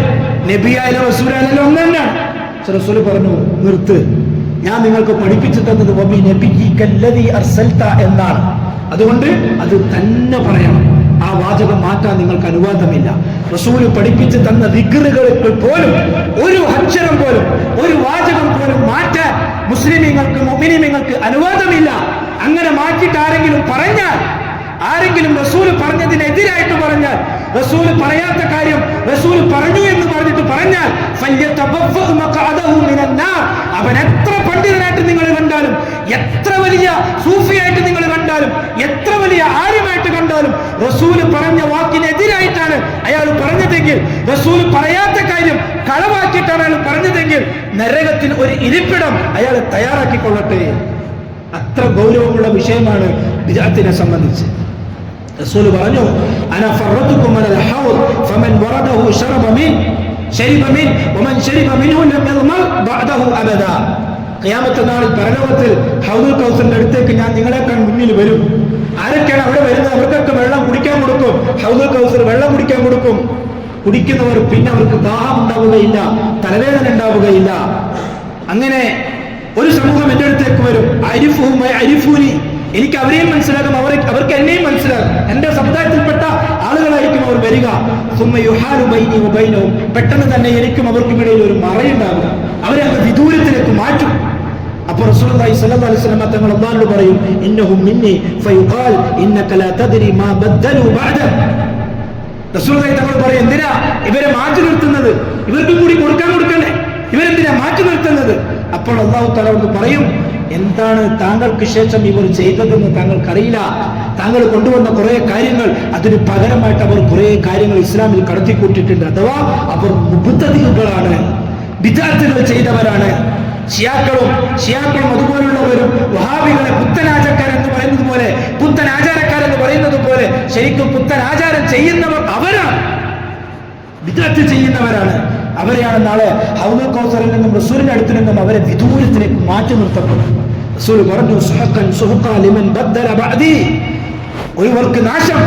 നബിയായാലും റസൂലായാലും ഒന്ന് തന്നെയാണ്. റസൂൽ പറഞ്ഞു, നിർത്ത്, ഞാൻ നിങ്ങൾക്ക് പഠിപ്പിച്ചു തന്നത് വബി നബിയികല്ലദി അർസൽത എന്നാണ്. അതുകൊണ്ട് അത് തന്നെ പറയണം. ആ വാചകം മാറ്റാൻ നിങ്ങൾക്ക് അനുവാദമില്ല. റസൂല് പഠിപ്പിച്ച് തന്ന ദിക്റുകൾക്ക് പോലും ഒരു അക്ഷരം പോലും, ഒരു വാചകം പോലും മാറ്റാൻ മുസ്ലിമീങ്ങൾക്ക് മുഅ്മിനീങ്ങൾക്ക് അനുവാദമില്ല. അങ്ങനെ മാറ്റിയിട്ട് ആരെങ്കിലും റസൂല് പറഞ്ഞതിനെതിരായിട്ട് പറഞ്ഞാൽ, റസൂല് പറയാത്ത കാര്യം റസൂല് പറഞ്ഞു എന്ന് പറഞ്ഞിട്ട് പറഞ്ഞാൽ, അവൻ എത്ര പണ്ഡിതനായിട്ട് നിങ്ങൾ കണ്ടാലും, എത്ര വലിയ സൂഫിയായിട്ട് നിങ്ങൾ കണ്ടാലും, എത്ര വലിയ ആര്യമായിട്ട് കണ്ടാലും, റസൂല് പറഞ്ഞ വാക്കിനെതിരായിട്ടാണ് അയാൾ പറഞ്ഞതെങ്കിൽ, റസൂല് പറയാത്ത കാര്യം കളവാക്കിയിട്ടാണ് അയാൾ പറഞ്ഞതെങ്കിൽ, നരകത്തിന് ഒരു ഇരിപ്പിടം അയാൾ തയ്യാറാക്കിക്കൊള്ളട്ടെ. അത്ര ഗൗരവമുള്ള വിഷയമാണ് ബിദ്അത്തിനെ സംബന്ധിച്ച്. റസൂൽ പറഞ്ഞു, അന ഫറതുകും അലൽ ഹൗദ് ഫമൻ വറദഹു ശറബ മിൻ വമൻ ശരിബ മിൻഹു ലം യദ്മൽ ബഅദഹു അബദ. ഖിയാമത്ത് നാളിൽ പരലോകത്തിൽ ഹൗദുൽ കൗസറിന്റെ അടുത്തേക്ക് ഞാൻ നിങ്ങളെക്കാൾ മുന്നിൽ വരും. ആരൊക്കെയാണ് അവിടെ വരുന്നത്? അവർക്കൊക്കെ വെള്ളം കുടിക്കാൻ കൊടുക്കും. ഹൗദുൽ കൗസർ വെള്ളം കുടിക്കാൻ കൊടുക്കും. കുടിക്കുന്നവർ പിന്നെ അവർക്ക് ദാഹം ഉണ്ടാവുകയില്ല, തലവേദന ഉണ്ടാവുകയില്ല. അങ്ങനെ ഒരു സമൂഹം എന്റെ അടുത്തേക്ക് വരും. അരിഫൂനി, എനിക്ക് അവരെയും മനസ്സിലാകും, അവർക്ക് എന്നെയും മനസ്സിലാകും. എന്റെ സമുദായത്തിൽപ്പെട്ട ആളുകളായിരിക്കും അവർ വരിക. പെട്ടെന്ന് തന്നെ എനിക്കും അവർക്കും ഇടയിൽ ഒരു മറയുണ്ടാവുക. അവരെ അങ്ങ് വിദൂരത്തിലേക്ക് മാറ്റും. അപ്പോൾ റസൂലുള്ളാഹി സ്വല്ലല്ലാഹു അലൈഹി വസല്ലം തങ്ങൾ അല്ലാഹുവോട് പറയും, ഇന്നഹും മിന്നി ഫയുഖാൽ ഇന്നക ലാ തദ്രി മാ ബദ്ദലു ബഅദ. റസൂലുള്ളാഹി തങ്ങൾ പറയും, എന്തിനാ ഇവരെ മാറ്റി നിർത്തുന്നത്? ഇവർക്കും കൂടി കൊടുക്കണ്ടേ? ഇവരെന്തിനാ മാറ്റി നിർത്തുന്നത്? അപ്പോൾ അല്ലാഹു തആല അവർക്ക് പറയും, എന്താണ് താങ്കൾക്ക് ശേഷം ഇവർ ചെയ്തതെന്ന് താങ്കൾക്കറിയില്ല. താങ്കൾ കൊണ്ടുവന്ന കുറെ കാര്യങ്ങൾ, അതിന് പകരമായിട്ട് അവർ കുറെ കാര്യങ്ങൾ ഇസ്ലാമിൽ കടത്തിക്കൂട്ടിയിട്ടുണ്ട്. അഥവാ അവർ മുബ്തദികളാണ്, ബിദ്അത്തുകൾ ചെയ്തവരാണ്. ഷിയാക്കളും അതുപോലുള്ളവരും വഹാബികളെ പുത്തനാചാരക്കാരെന്ന് പറയുന്നത് പോലെ ശരിക്കും പുത്തൻ ആചാരം ചെയ്യുന്നവർ അവരാണ്, ബിദ്അത്ത് ചെയ്യുന്നവരാണ്. അവരെയാണ് നാളെ ഹൗദുൽ കൗസറിൽ നിന്നും റസൂലിന്റെ അടുത്ത് നിന്നും അവരെ വിദൂരത്തിലേക്ക് മാറ്റി നിർത്തപ്പെടും. റസൂൽ പറഞ്ഞു, സുഹഖൻ ലിമൻ ബദ്ദല ബഅദി. ഒരുവർക്ക് നാശം.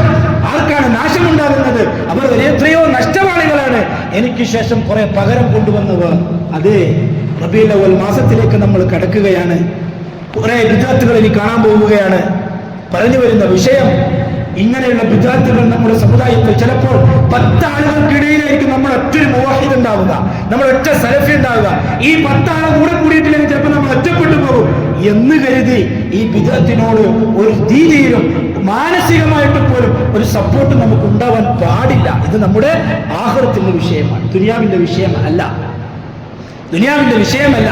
ആർക്കാണ് നാശമുണ്ടാകുന്നത്? അവർ എത്രയോ നഷ്ടവാളികളാണ്. എനിക്ക് ശേഷം കുറെ പകരം കൊണ്ടുവന്നവർ. അതെ, റബീഉൽ അവ്വൽ മാസത്തിലേക്ക് നമ്മൾ കടക്കുകയാണ്. കുറെ ബിദ്അത്തുകൾ ഇനി കാണാൻ പോവുകയാണ്. പറഞ്ഞു വരുന്ന വിഷയം, ഇങ്ങനെയുള്ള ബിദ്അത്തുകൾ നമ്മുടെ സമുദായത്തിൽ ചിലപ്പോൾ 10 ആളുകൾക്കിടയിലായിരിക്കും നമ്മൾ ഒറ്റൊരു മുവാഹിദ് ഉണ്ടാവുക, നമ്മൾ ഒറ്റ സലഫി ഉണ്ടാവുക. ഈ 10 ആളെ കൂടെ കൂടിയിട്ടില്ലെങ്കിൽ ചിലപ്പോൾ നമ്മൾ ഒറ്റപ്പെട്ടു പോകും എന്ന് കരുതി ഈ ബിദ്അത്തിനോട് ഒരു രീതിയിലും മാനസികമായിട്ട് പോലും ഒരു സപ്പോർട്ട് നമുക്ക് ഉണ്ടാവാൻ പാടില്ല. ഇത് നമ്മുടെ ആഖിറത്തിന്റെ വിഷയമാണ്, ദുനിയാവിന്റെ വിഷയമല്ല.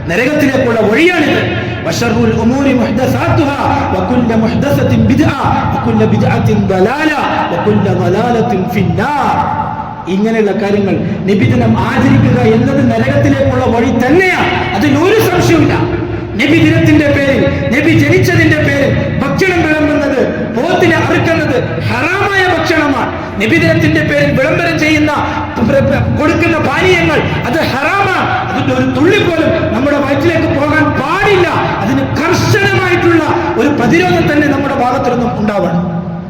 നരകത്തിലേക്കുള്ള വഴിയാണിത്. വശറുൽ ഉമൂരി മുഹ്ദസാതുഹാ വകുല്ല മുഹ്ദസത്തിൻ ബിദ്അ വകുല്ല ബിദ്അത്തിൻ ദലാല വകുല്ല ദലാലത്തിൻ ഫിന്നാർ. ഇങ്ങനെയുള്ള കാര്യങ്ങൾ നബിദിനം ആചരിക്കുക എന്നത് നരകത്തിലേക്കുള്ള വഴി തന്നെയാണ്, അതിനൊരു സംശയമില്ല. നബിദിനത്തിന്റെ പേരിൽ, നബി ജനിച്ചതിന്റെ പേരിൽ ഭക്ഷണം വിളമ്പുന്നത്, പോത്തിനെ അറുക്കുന്നത് ഹറാമായ ഭക്ഷണമാണ്. നബിദിനത്തിന്റെ പേരിൽ വിളംബരം ചെയ്യുന്ന കൊടുക്കുന്ന പാനീയങ്ങൾ അത് ഹറാമാണ്. അതിന്റെ ഒരു തുള്ളി പോലും നമ്മുടെ വയറ്റിലേക്ക് പോകാൻ പാടില്ല. അതിന് കർശനമായിട്ടുള്ള ഒരു പ്രതിരോധം തന്നെ നമ്മുടെ ഭാഗത്തു നിന്നും ഉണ്ടാവണം.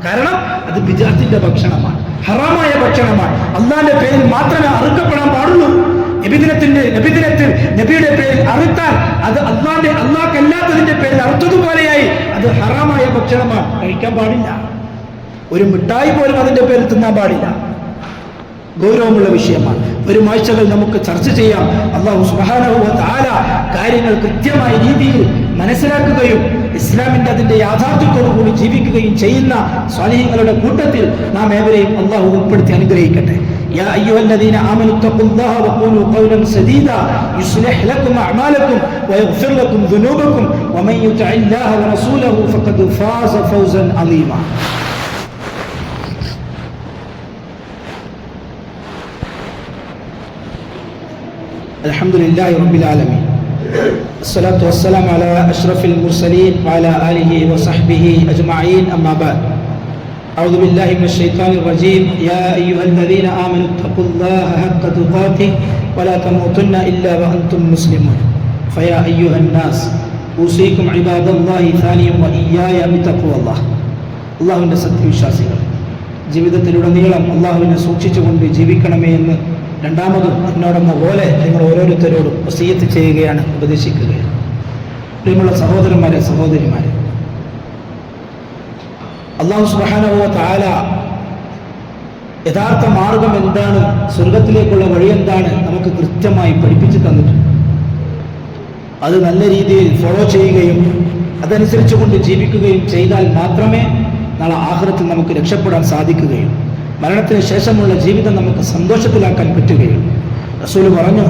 കാരണം അത് ബിദ്അത്തിന്റെ ഭക്ഷണമാണ്, ഹറാമായ ഭക്ഷണമാണ്. അള്ളാന്റെ പേരിൽ മാത്രമേ അറുക്കപ്പെടാൻ പാടുള്ളൂ. നബിദിനത്തിൽ നബിയുടെ പേരിൽ അറുത്താൽ അത് അല്ലാത്തതിന്റെ പേരിൽ അറുത്തതുപോലെയായി. അത് ഹറാമായ ഭക്ഷണമാണ്, കഴിക്കാൻ പാടില്ല. ഒരു മിഠായി പോലും അതിന്റെ പേരിൽ തിന്നാൻ പാടില്ല. ഗൗരവമുള്ള വിഷയമാണ്. വരും ആഴ്ചകൾ നമുക്ക് ചർച്ച ചെയ്യാം. അല്ലാഹു സുബ്ഹാനഹു വ തആല കാര്യങ്ങൾ കൃത്യമായ രീതിയിൽ മനസ്സിലാക്കുകയും ഇസ്ലാമിന്റെ അതിന്റെ യാഥാർത്ഥ്യത്തോടു കൂടി ജീവിക്കുകയും ചെയ്യുന്ന സ്വാലിഹീങ്ങളുടെ കൂട്ടത്തിൽ നാം ഏവരെയും അല്ലാഹു ഉൾപ്പെടുത്തി അനുഗ്രഹിക്കട്ടെ. യാ അയ്യുഹല്ലദീന ആമനു തഖുല്ലാഹ വഖൂലു ഖൗലൻ സദീദാ യുസ്ലിഹ് ലക്കും അഅമാലക്കും വയഗ്ഫിർ ലക്കും ദുനൂബക്കും വമൻ യുതിഇല്ലാഹ വറസൂലഹു ഫഖദ് ഫാസ ഫൗസൻ അലീമാ. الحمد لله رب العالمين الصلاة والسلام على أشرف المرسلين وعلى آله وصحبه أجمعين أما بعد أعوذ بالله من الشيطان الرجيم يا أيها الذين آمنوا اتقوا الله حق تقاته ولا تموتن إلا وأنتم مسلمون فيا أيها الناس أوصيكم عباد الله ثانيا وإياي بتقوى الله. അള്ളാഹുവിൻ്റെ സത്യവിശ്വാസികൾ, ജീവിതത്തിലുടനീളം അള്ളാഹുവിനെ സൂക്ഷിച്ചുകൊണ്ട് ജീവിക്കണമേ എന്ന് രണ്ടാമതും എന്നോടെന്ന പോലെ നിങ്ങൾ ഓരോരുത്തരോടും വസിയത്ത് ചെയ്യുകയാണ്, ഉപദേശിക്കുകയാണ്. പ്രിയമുള്ള സഹോദരന്മാരെ, സഹോദരിമാരെ, അല്ലാഹു സുബ്ഹാനഹു വ തആല യഥാർത്ഥ മാർഗം എന്താണ്, സ്വർഗത്തിലേക്കുള്ള വഴി എന്താണ് നമുക്ക് കൃത്യമായി പഠിപ്പിച്ചു തന്നിട്ടുണ്ട്. അത് നല്ല രീതിയിൽ ഫോളോ ചെയ്യുകയും അതനുസരിച്ച് കൊണ്ട് ജീവിക്കുകയും ചെയ്താൽ മാത്രമേ നാളെ ആഖിറത്തിൽ നമുക്ക് രക്ഷപ്പെടാൻ സാധിക്കുകയും മരണത്തിന് ശേഷമുള്ള ജീവിതം നമുക്ക് സന്തോഷത്തിലാക്കാൻ പറ്റുകയും. റസൂൽ പറഞ്ഞു,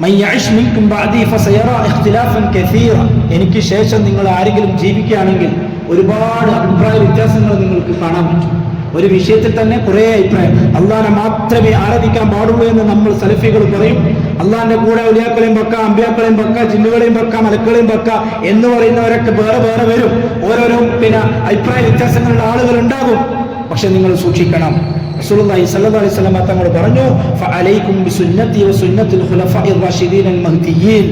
മൻ യഅ്ശ് മിൻകും ബഅദി ഫസയറ ഇഖ്തിലാഫൻ കസീറ. എനിക്ക് ശേഷം നിങ്ങൾ ആരെങ്കിലും ജീവിക്കുകയാണെങ്കിൽ ഒരുപാട് അഭിപ്രായ വ്യത്യാസങ്ങൾ നിങ്ങൾക്ക് കാണാൻ പറ്റും. ഒരു വിഷയത്തിൽ തന്നെ കുറേ അഭിപ്രായം. അള്ളാഹനെ മാത്രമേ ആരാധിക്കാൻ പാടുള്ളൂ എന്ന് നമ്മൾ സലഫികൾ പറയും. അള്ളാഹിന്റെ കൂടെ ഔലിയാക്കളെയും വെക്കാം, അമ്പിയാക്കളെയും വെക്കാം, ജിന്നുകളെയും വെക്കാം, മലക്കുകളെയും വെക്കാം എന്ന് പറയുന്നവരൊക്കെ വേറെ വേറെ വരും. ഓരോരോ അഭിപ്രായ വ്യത്യാസങ്ങളുള്ള ആളുകൾ ഉണ്ടാകും. പക്ഷെ നിങ്ങൾ സൂക്ഷിക്കണം. റസൂലുള്ളാഹി സ്വല്ലല്ലാഹു അലൈഹി വസല്ലം തങ്ങൾ പറഞ്ഞു, ഫഅലൈക്കും ബിസുന്നതി വസുന്നത്തിൽ ഖുലഫാഇർ റാഷിദീനൽ മഹ്ദിയീൻ.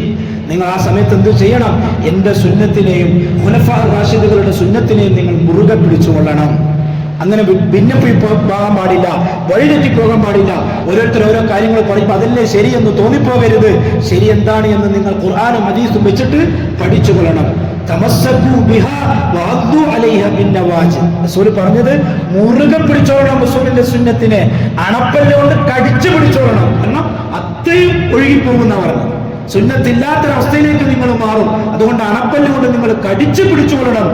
നിങ്ങൾ ആ സമയത്ത് എന്ത് ചെയ്യണം? എൻ്റെ സുന്നത്തിനെയും ഖുലഫാ റാഷിദുകളുടെ സുന്നത്തിനെയും നിങ്ങൾ മുറുകെ പിടിച്ചുകൊള്ളണം. അങ്ങനെ ഭിന്നപ്പോയി പോകാൻ പാടില്ല, വഴിതെറ്റി പോകാൻ പാടില്ല. ഓരോരുത്തർ ഓരോ കാര്യങ്ങൾ പറയുമ്പോൾ അതല്ലേ ശരിയെന്ന് തോന്നിപ്പോകരുത്. ശരി എന്താണ് എന്ന് നിങ്ങൾ ഖുർആനും ഹദീസും വെച്ചിട്ട് പഠിച്ചുകൊള്ളണം. റസൂൽ പറഞ്ഞത് മുറുകെ പിടിച്ചോളണം. റസൂലിന്റെ സുന്നത്തിനെ അണപ്പല്ലുകൊണ്ട് കടിച്ചു പിടിച്ചോളണം. കാരണം അത്രയും ഒഴുകിപ്പോകുന്ന പറഞ്ഞത്. സുന്നത്തില്ലാത്തൊരവസ്ഥയിലേക്ക് നിങ്ങൾ മാറും. അതുകൊണ്ട് അണപ്പല്ല് കൊണ്ട് നിങ്ങൾ കടിച്ചു പിടിച്ചുകൊള്ളണം.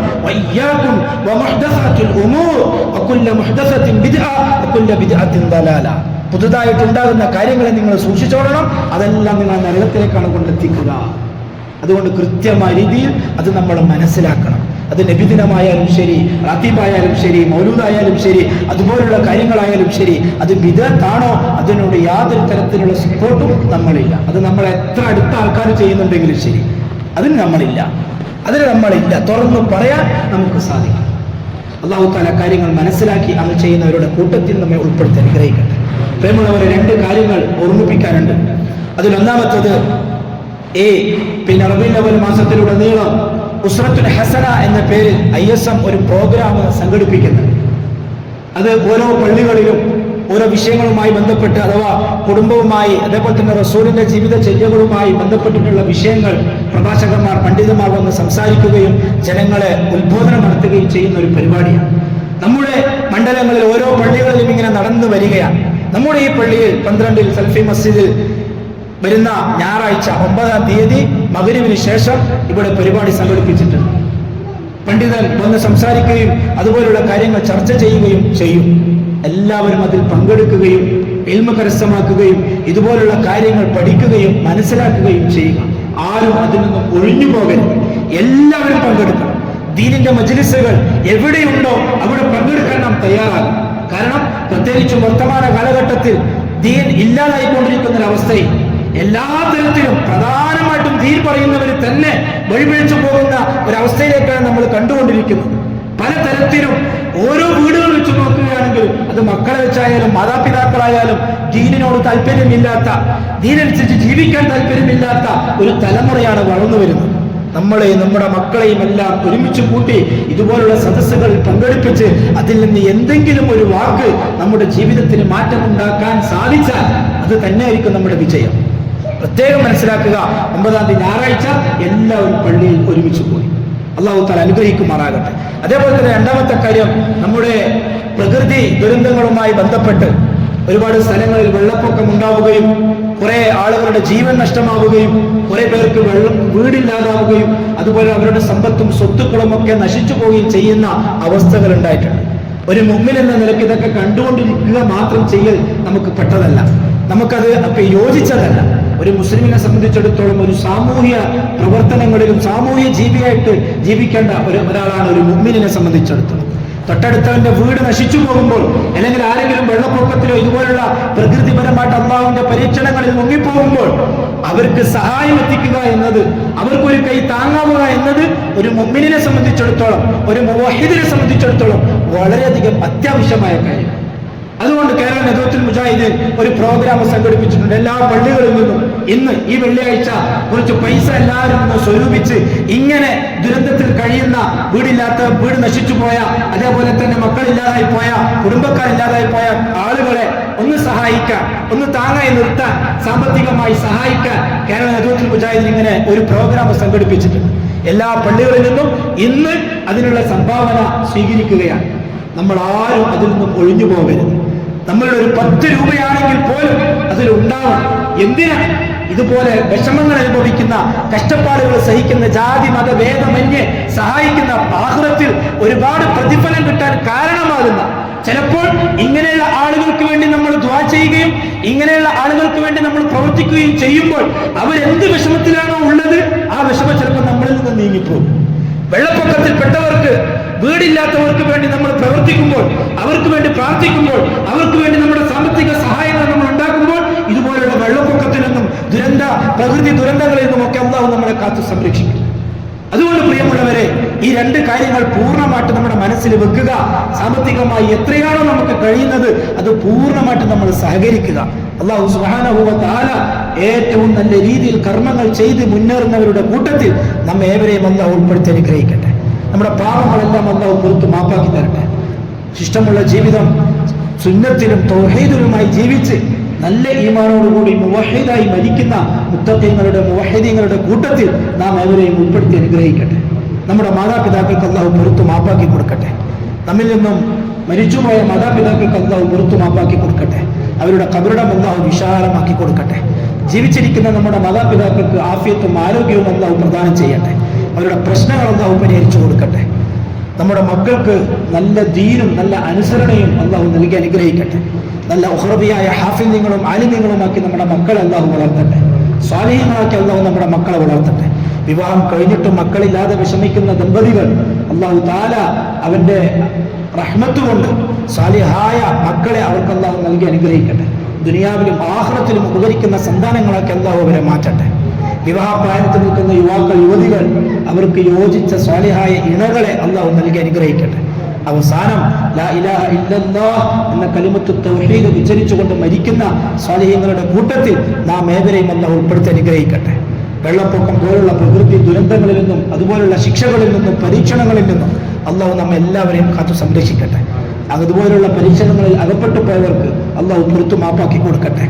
പുതുതായിട്ടുണ്ടാകുന്ന കാര്യങ്ങളെ നിങ്ങൾ സൂക്ഷിച്ചോളണം. അതെല്ലാം നിങ്ങൾ നരകത്തിലേക്കാണ് കൊണ്ടെത്തിക്കുക. അതുകൊണ്ട് കൃത്യമായ രീതിയിൽ അത് നമ്മൾ മനസ്സിലാക്കണം. അത് നബിദിനമായാലും ശരി, റാത്തീബായാലും ശരി, മൗലൂദായാലും ശരി, അതുപോലുള്ള കാര്യങ്ങളായാലും ശരി, അത് ബിദ്അത്താണോ അതിനോട് യാതൊരു തരത്തിലുള്ള സപ്പോർട്ടും നമ്മളില്ല. അത് നമ്മൾ എത്ര അടുത്ത ആൾക്കാർ ചെയ്യുന്നുണ്ടെങ്കിലും ശരി, അതിന് നമ്മളില്ല. തുറന്നു പറയാൻ നമുക്ക് സാധിക്കും. അല്ലാഹു തആല കാര്യങ്ങൾ മനസ്സിലാക്കി അത് ചെയ്യുന്നവരുടെ കൂട്ടത്തിൽ നമ്മെ ഉൾപ്പെടുത്തി അനുഗ്രഹിക്കട്ടെ. പ്രേമുള്ളവരെ, രണ്ട് കാര്യങ്ങൾ ഓർമ്മിപ്പിക്കാനുണ്ട്. അതിലൊന്നാമത്തത് റബീഉൽ അവ്വൽ മാസത്തിലുടനീളം ഉസ്റത്തുൽ ഹസന എന്ന പേരിൽ ISM ഒരു പ്രോഗ്രാം സംഘടിപ്പിക്കുന്നത്. അത് ഓരോ പള്ളികളിലും ഓരോ വിഷയങ്ങളുമായി ബന്ധപ്പെട്ട്, അഥവാ കുടുംബവുമായി, അതേപോലെ തന്നെ റസൂലിന്റെ ജീവിതചര്യകളുമായി ബന്ധപ്പെട്ടിട്ടുള്ള വിഷയങ്ങൾ പ്രഭാഷകന്മാർ, പണ്ഡിതന്മാർ വന്ന് സംസാരിക്കുകയും ജനങ്ങളെ ഉത്ബോധനം നടത്തുകയും ചെയ്യുന്ന ഒരു പരിപാടിയാണ്. നമ്മുടെ മണ്ഡലങ്ങളിൽ ഓരോ പള്ളികളിലും ഇങ്ങനെ നടന്നു വരികയാണ്. നമ്മുടെ ഈ പള്ളിയിൽ 12 സൽഫി മസ്ജിദിൽ വരുന്ന ഞായറാഴ്ച 9-ാം തീയതി മഗ്‌രിബിന് ശേഷം ഇവിടെ പരിപാടി സംഘടിപ്പിച്ചിട്ടുണ്ട്. പണ്ഡിതൻ വന്ന് സംസാരിക്കുകയും അതുപോലുള്ള കാര്യങ്ങൾ ചർച്ച ചെയ്യുകയും ചെയ്യും. എല്ലാവരും അതിൽ പങ്കെടുക്കുകയും ഇൽമ കരസ്ഥമാക്കുകയും ഇതുപോലുള്ള കാര്യങ്ങൾ പഠിക്കുകയും മനസ്സിലാക്കുകയും ചെയ്യുക. ആരും അതിൽ നിന്നും ഒഴിഞ്ഞു പോകരുത്. എല്ലാവരും പങ്കെടുക്കണം. ദീനിന്റെ മജ്‌ലിസുകൾ എവിടെയുണ്ടോ അവിടെ പങ്കെടുക്കാൻ നാം തയ്യാറാകും. കാരണം പ്രത്യേകിച്ചും വർത്തമാന കാലഘട്ടത്തിൽ ദീൻ ഇല്ലാതായിക്കൊണ്ടിരിക്കുന്ന ഒരവസ്ഥയിൽ എല്ലാ തരത്തിലും പ്രധാനമായിട്ടും ദീൻ പറയുന്നവർ തന്നെ വഴിപിഴച്ചു പോകുന്ന ഒരവസ്ഥയിലേക്കാണ് നമ്മൾ കണ്ടുകൊണ്ടിരിക്കുന്നത്. പലതരത്തിലും ഓരോ വീടുകൾ വെച്ച് നോക്കുകയാണെങ്കിൽ അത് മക്കളെ വെച്ചായാലും മാതാപിതാക്കളായാലും ദീനിനോട് താല്പര്യമില്ലാത്ത, ദീനനുസരിച്ച് ജീവിക്കാൻ താല്പര്യമില്ലാത്ത ഒരു തലമുറയാണ് വളർന്നു വരുന്നത്. നമ്മളെയും നമ്മുടെ മക്കളെയും എല്ലാം ഒരുമിച്ച് കൂട്ടി ഇതുപോലുള്ള സദസ്സുകൾ പങ്കെടുപ്പിച്ച് അതിൽ നിന്ന് എന്തെങ്കിലും ഒരു വാക്ക് നമ്മുടെ ജീവിതത്തിന് മാറ്റമുണ്ടാക്കാൻ സാധിച്ചാൽ അത് തന്നെയായിരിക്കും നമ്മുടെ വിജയം. പ്രത്യേകം മനസ്സിലാക്കുക, 9-ാം തീയതി ഞായറാഴ്ച എല്ലാവരും പള്ളിയിൽ ഒരുമിച്ച് പോയി. അള്ളാഹു തആല അനുഗ്രഹിക്കുമാറാകട്ടെ. അതേപോലെ തന്നെ രണ്ടാമത്തെ കാര്യം, നമ്മുടെ പ്രകൃതി ദുരന്തങ്ങളുമായി ബന്ധപ്പെട്ട് ഒരുപാട് സ്ഥലങ്ങളിൽ വെള്ളപ്പൊക്കം ഉണ്ടാവുകയും കുറെ ആളുകളുടെ ജീവൻ നഷ്ടമാവുകയും കുറെ പേർക്ക് വീടില്ലാതാവുകയും അതുപോലെ അവരുടെ സമ്പത്തും സ്വത്തുക്കളും ഒക്കെ നശിച്ചു പോവുകയും ചെയ്യുന്ന അവസ്ഥകൾ ഉണ്ടായിട്ടുണ്ട്. ഒരു മുഅ്മിൻ എന്ന നിലയ്ക്ക് ഇതൊക്കെ കണ്ടുകൊണ്ടിരിക്കുക മാത്രം ചെയ്യൽ നമുക്ക് പെട്ടതല്ല, നമുക്കത് ഒക്കെ യോജിച്ചതല്ല. ഒരു മുസ്ലിമിനെ സംബന്ധിച്ചിടത്തോളം ഒരു സാമൂഹ്യ പ്രവർത്തനങ്ങളിലും സാമൂഹ്യ ജീവിയായിട്ട് ജീവിക്കേണ്ട ഒരാളാണ് ഒരു മുഅ്മിനിനെ സംബന്ധിച്ചിടത്തോളം. തൊട്ടടുത്തവന്റെ വീട് നശിച്ചു പോകുമ്പോൾ അല്ലെങ്കിൽ ആരെങ്കിലും വെള്ളപ്പൊക്കത്തിലോ ഇതുപോലുള്ള പ്രകൃതിപരമായിട്ട് അള്ളാഹുവിന്റെ പരീക്ഷണങ്ങളിൽ മുങ്ങിപ്പോകുമ്പോൾ അവർക്ക് സഹായം എത്തിക്കുക എന്നത്, അവർക്കൊരു കൈ താങ്ങാവുക എന്നത് ഒരു മുഅ്മിനിനെ സംബന്ധിച്ചിടത്തോളം, ഒരു മുവഹിദിനെ സംബന്ധിച്ചിടത്തോളം വളരെയധികം അത്യാവശ്യമായ കാര്യം. അതുകൊണ്ട് കേരള നേതൃത്വത്തിൽ മുജാഹിദീൻ ഒരു പ്രോഗ്രാം സംഘടിപ്പിച്ചിട്ടുണ്ട്. എല്ലാ പള്ളികളിൽ നിന്നും ഇന്ന് ഈ വെള്ളിയാഴ്ച കുറച്ച് പൈസ എല്ലാവരും നിന്ന് സ്വരൂപിച്ച് ഇങ്ങനെ ദുരന്തത്തിൽ കഴിയുന്ന, വീട് നശിച്ചു പോയ, അതേപോലെ തന്നെ മക്കളില്ലാതായി പോയ, കുടുംബക്കാരില്ലാതായി പോയ ആളുകളെ ഒന്ന് സഹായിക്കാൻ, ഒന്ന് താങ്ങായി നിർത്താൻ, സാമ്പത്തികമായി സഹായിക്കാൻ കേരള നേതൃത്വത്തിൽ മുജാഹിദീൻ ഇങ്ങനെ ഒരു പ്രോഗ്രാം സംഘടിപ്പിച്ചിട്ടുണ്ട്. എല്ലാ പള്ളികളിൽ നിന്നും ഇന്ന് അതിനുള്ള സംഭാവന സ്വീകരിക്കുകയാണ്. നമ്മൾ ആരും അതിൽ നിന്നും ഒഴിഞ്ഞു പോകരുത്. നമ്മളുടെ ഒരു 10 രൂപയാണെങ്കിൽ പോലും അതിലുണ്ടാവണം. എന്തിനാണ്? ഇതുപോലെ വിഷമങ്ങൾ അനുഭവിക്കുന്ന, കഷ്ടപ്പാടുകൾ സഹിക്കുന്ന, ജാതി മത ഭേദമന്യേ സഹായിക്കുന്ന, ആഖിറത്തിൽ ഒരുപാട് പ്രതിഫലം കിട്ടാൻ കാരണമാകുന്ന, ചിലപ്പോൾ ഇങ്ങനെയുള്ള ആളുകൾക്ക് വേണ്ടി നമ്മൾ ദുആ ചെയ്യുകയും ഇങ്ങനെയുള്ള ആളുകൾക്ക് വേണ്ടി നമ്മൾ പ്രവർത്തിക്കുകയും ചെയ്യുമ്പോൾ അവരെന്ത് വിഷമത്തിലാണോ ഉള്ളത് ആ വിഷമം ചിലപ്പോൾ നമ്മളിൽ നിന്ന് നീങ്ങിപ്പോകും. വെള്ളപ്പൊക്കത്തിൽപ്പെട്ടവർക്ക്, വീടില്ലാത്തവർക്ക് വേണ്ടി നമ്മൾ പ്രവർത്തിക്കുമ്പോൾ, അവർക്ക് വേണ്ടി പ്രാർത്ഥിക്കുമ്പോൾ, അവർക്ക് വേണ്ടി നമ്മുടെ സാമ്പത്തിക സഹായങ്ങൾ നമ്മൾ ഉണ്ടാക്കുമ്പോൾ ഇതുപോലുള്ള വെള്ളപ്പൊക്കത്തിൽ നിന്നും പ്രകൃതി ദുരന്തങ്ങളിൽ നിന്നും ഒക്കെ അല്ലാഹു നമ്മളെ കാത്തു സംരക്ഷിക്കും. അതുകൊണ്ട് പ്രിയമുള്ളവരെ, ഈ 2 കാര്യങ്ങൾ പൂർണ്ണമായിട്ട് നമ്മുടെ മനസ്സിൽ വെക്കുക. സാമ്പത്തികമായി എത്രയാണോ നമുക്ക് കഴിയുന്നത് അത് പൂർണ്ണമായിട്ട് നമ്മൾ സഹകരിക്കുക. അല്ലാഹു സുബ്ഹാനഹു വ തആല ഏറ്റവും നല്ല രീതിയിൽ കർമ്മങ്ങൾ ചെയ്ത് മുന്നേറുന്നവരുടെ കൂട്ടത്തിൽ നമ്മെ ഏവരെയും അല്ലാഹു ഉൾപ്പെടുത്തി അനുഗ്രഹിക്കട്ടെ. നമ്മുടെ പാപങ്ങളെല്ലാം അല്ലാഹു പുറത്ത് മാപ്പാക്കി തരട്ടെ. ഇഷ്ടമുള്ള ജീവിതം സുന്നത്തിലും തൗഹീദിലുമായി ജീവിച്ച് നല്ല ഈമാനോടുകൂടി മുവഹിദായി മരിക്കുന്ന മുത്തഖീങ്ങളുടെ മുവഹിദീങ്ങളുടെ കൂട്ടത്തിൽ നാം ഏവരെയും ഉൾപ്പെടുത്തി അനുഗ്രഹിക്കട്ടെ. നമ്മുടെ മാതാപിതാക്കൾക്ക് അല്ലാഹു പുറത്ത് മാപ്പാക്കി കൊടുക്കട്ടെ. നമ്മിൽ നിന്നും മരിച്ചുപോയ മാതാപിതാക്കൾക്ക് അല്ലാഹു പുറത്ത് മാപ്പാക്കി കൊടുക്കട്ടെ. അവരുടെ ഖബറിടം അല്ലാഹു വിശാലമാക്കി കൊടുക്കട്ടെ. ജീവിച്ചിരിക്കുന്ന നമ്മുടെ മാതാപിതാക്കൾക്ക് ആഫിയത്തും ആരോഗ്യവും അല്ലാഹു പ്രദാനം ചെയ്യട്ടെ. അവരുടെ പ്രശ്നങ്ങൾ അല്ലാഹു പരിഹരിച്ചു കൊടുക്കട്ടെ. നമ്മുടെ മക്കൾക്ക് നല്ല ദീനും നല്ല അനുസരണയും അല്ലാഹു നൽകി അനുഗ്രഹിക്കട്ടെ. നല്ല ഉഖ്റബിയായ ഹാഫിളുകളും ആലിമീങ്ങളുമാക്കി നമ്മുടെ മക്കളെ അല്ലാഹു വളർത്തട്ടെ. സ്വാലിഹീങ്ങളാക്കി അല്ലാഹു നമ്മുടെ മക്കളെ വളർത്തട്ടെ. വിവാഹം കഴിഞ്ഞിട്ടും മക്കളില്ലാതെ വിഷമിക്കുന്ന ദമ്പതികൾ അല്ലാഹു തആല അവന്റെ റഹ്മത്ത് കൊണ്ട് സാലിഹായ മക്കളെ അവർക്ക് അല്ലാഹു നൽകി അനുഗ്രഹിക്കട്ടെ. ദുനിയാവിലും ആഖിറത്തിലും ഉപകരിക്കുന്ന സന്താനങ്ങളാക്കി അല്ലാഹു അവരെ മാറ്റട്ടെ. വിവാഹപ്രായത്തിൽ നിൽക്കുന്ന യുവാക്കൾ, യുവതികൾ അവർക്ക് യോജിച്ച സ്വാലിഹായ ഇണകളെ അല്ലാഹു നൽകി അനുഗ്രഹിക്കട്ടെ. അവസാനം ലാ ഇലാഹ ഇല്ലല്ലാഹ് എന്ന കലിമത്തു തൗഹീദ് ഉച്ചരിച്ചുകൊണ്ട് മരിക്കുന്ന സ്വാലിഹീങ്ങളുടെ കൂട്ടത്തിൽ നാം ഏവരെയും അല്ലാഹു ഉൾപ്പെടുത്തി അനുഗ്രഹിക്കട്ടെ. വെള്ളപ്പൊക്കം പോലുള്ള പ്രകൃതി ദുരന്തങ്ങളിൽ നിന്നും അതുപോലുള്ള ശിക്ഷകളിൽ നിന്നും പരീക്ഷണങ്ങളിൽ നിന്നും അല്ലാഹു നമ്മെ എല്ലാവരെയും കാത്തു സംരക്ഷിക്കട്ടെ. അതുപോലുള്ള പരീക്ഷണങ്ങളിൽ അകപ്പെട്ടു പോയവർക്ക് അല്ലാഹു പുറത്തു മാപ്പാക്കി കൊടുക്കട്ടെ.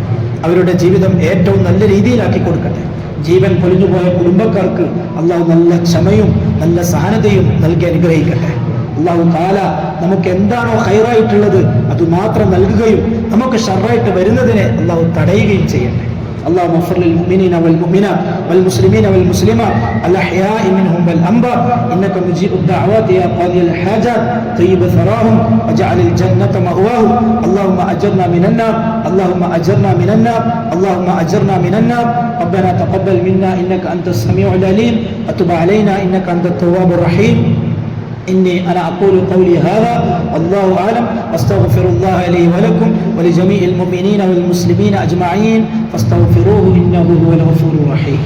അവരുടെ ജീവിതം ഏറ്റവും നല്ല രീതിയിലാക്കി കൊടുക്കട്ടെ. ജീവൻ പൊലിഞ്ഞുപോയ കുടുംബക്കാർക്ക് അല്ലാഹു നല്ല ക്ഷമയും നല്ല സഹനതയും നൽകി അനുഗ്രഹിക്കട്ടെ. അല്ലാഹു തആല നമുക്ക് എന്താണോ ഖൈറായിട്ടുള്ളത് അത് മാത്രം നൽകുകയും നമുക്ക് ഷർറായിട്ട് വരുന്നതിനെ അല്ലാഹു തടയുകയും ചെയ്യട്ടെ. اللهم اغفر للمؤمنين والمؤمنات والمسلمين والمسلمات الأحياء منهم والأموات إنك مجيب الدعوات يا قاضي الحاجات طيب ثراهم وجعل الجنة مأواهم اللهم أجرنا من النار اللهم أجرنا من النار اللهم أجرنا من النار ربنا تقبل منا إنك أنت السميع العليم وتب علينا إنك أنت التواب الرحيم إني أنا أقول قولي هذا والله أعلم أستغفر الله لي ولكم ولجميع المؤمنين والمسلمين أجمعين فاستغفروه إنه هو الغفور الرحيم.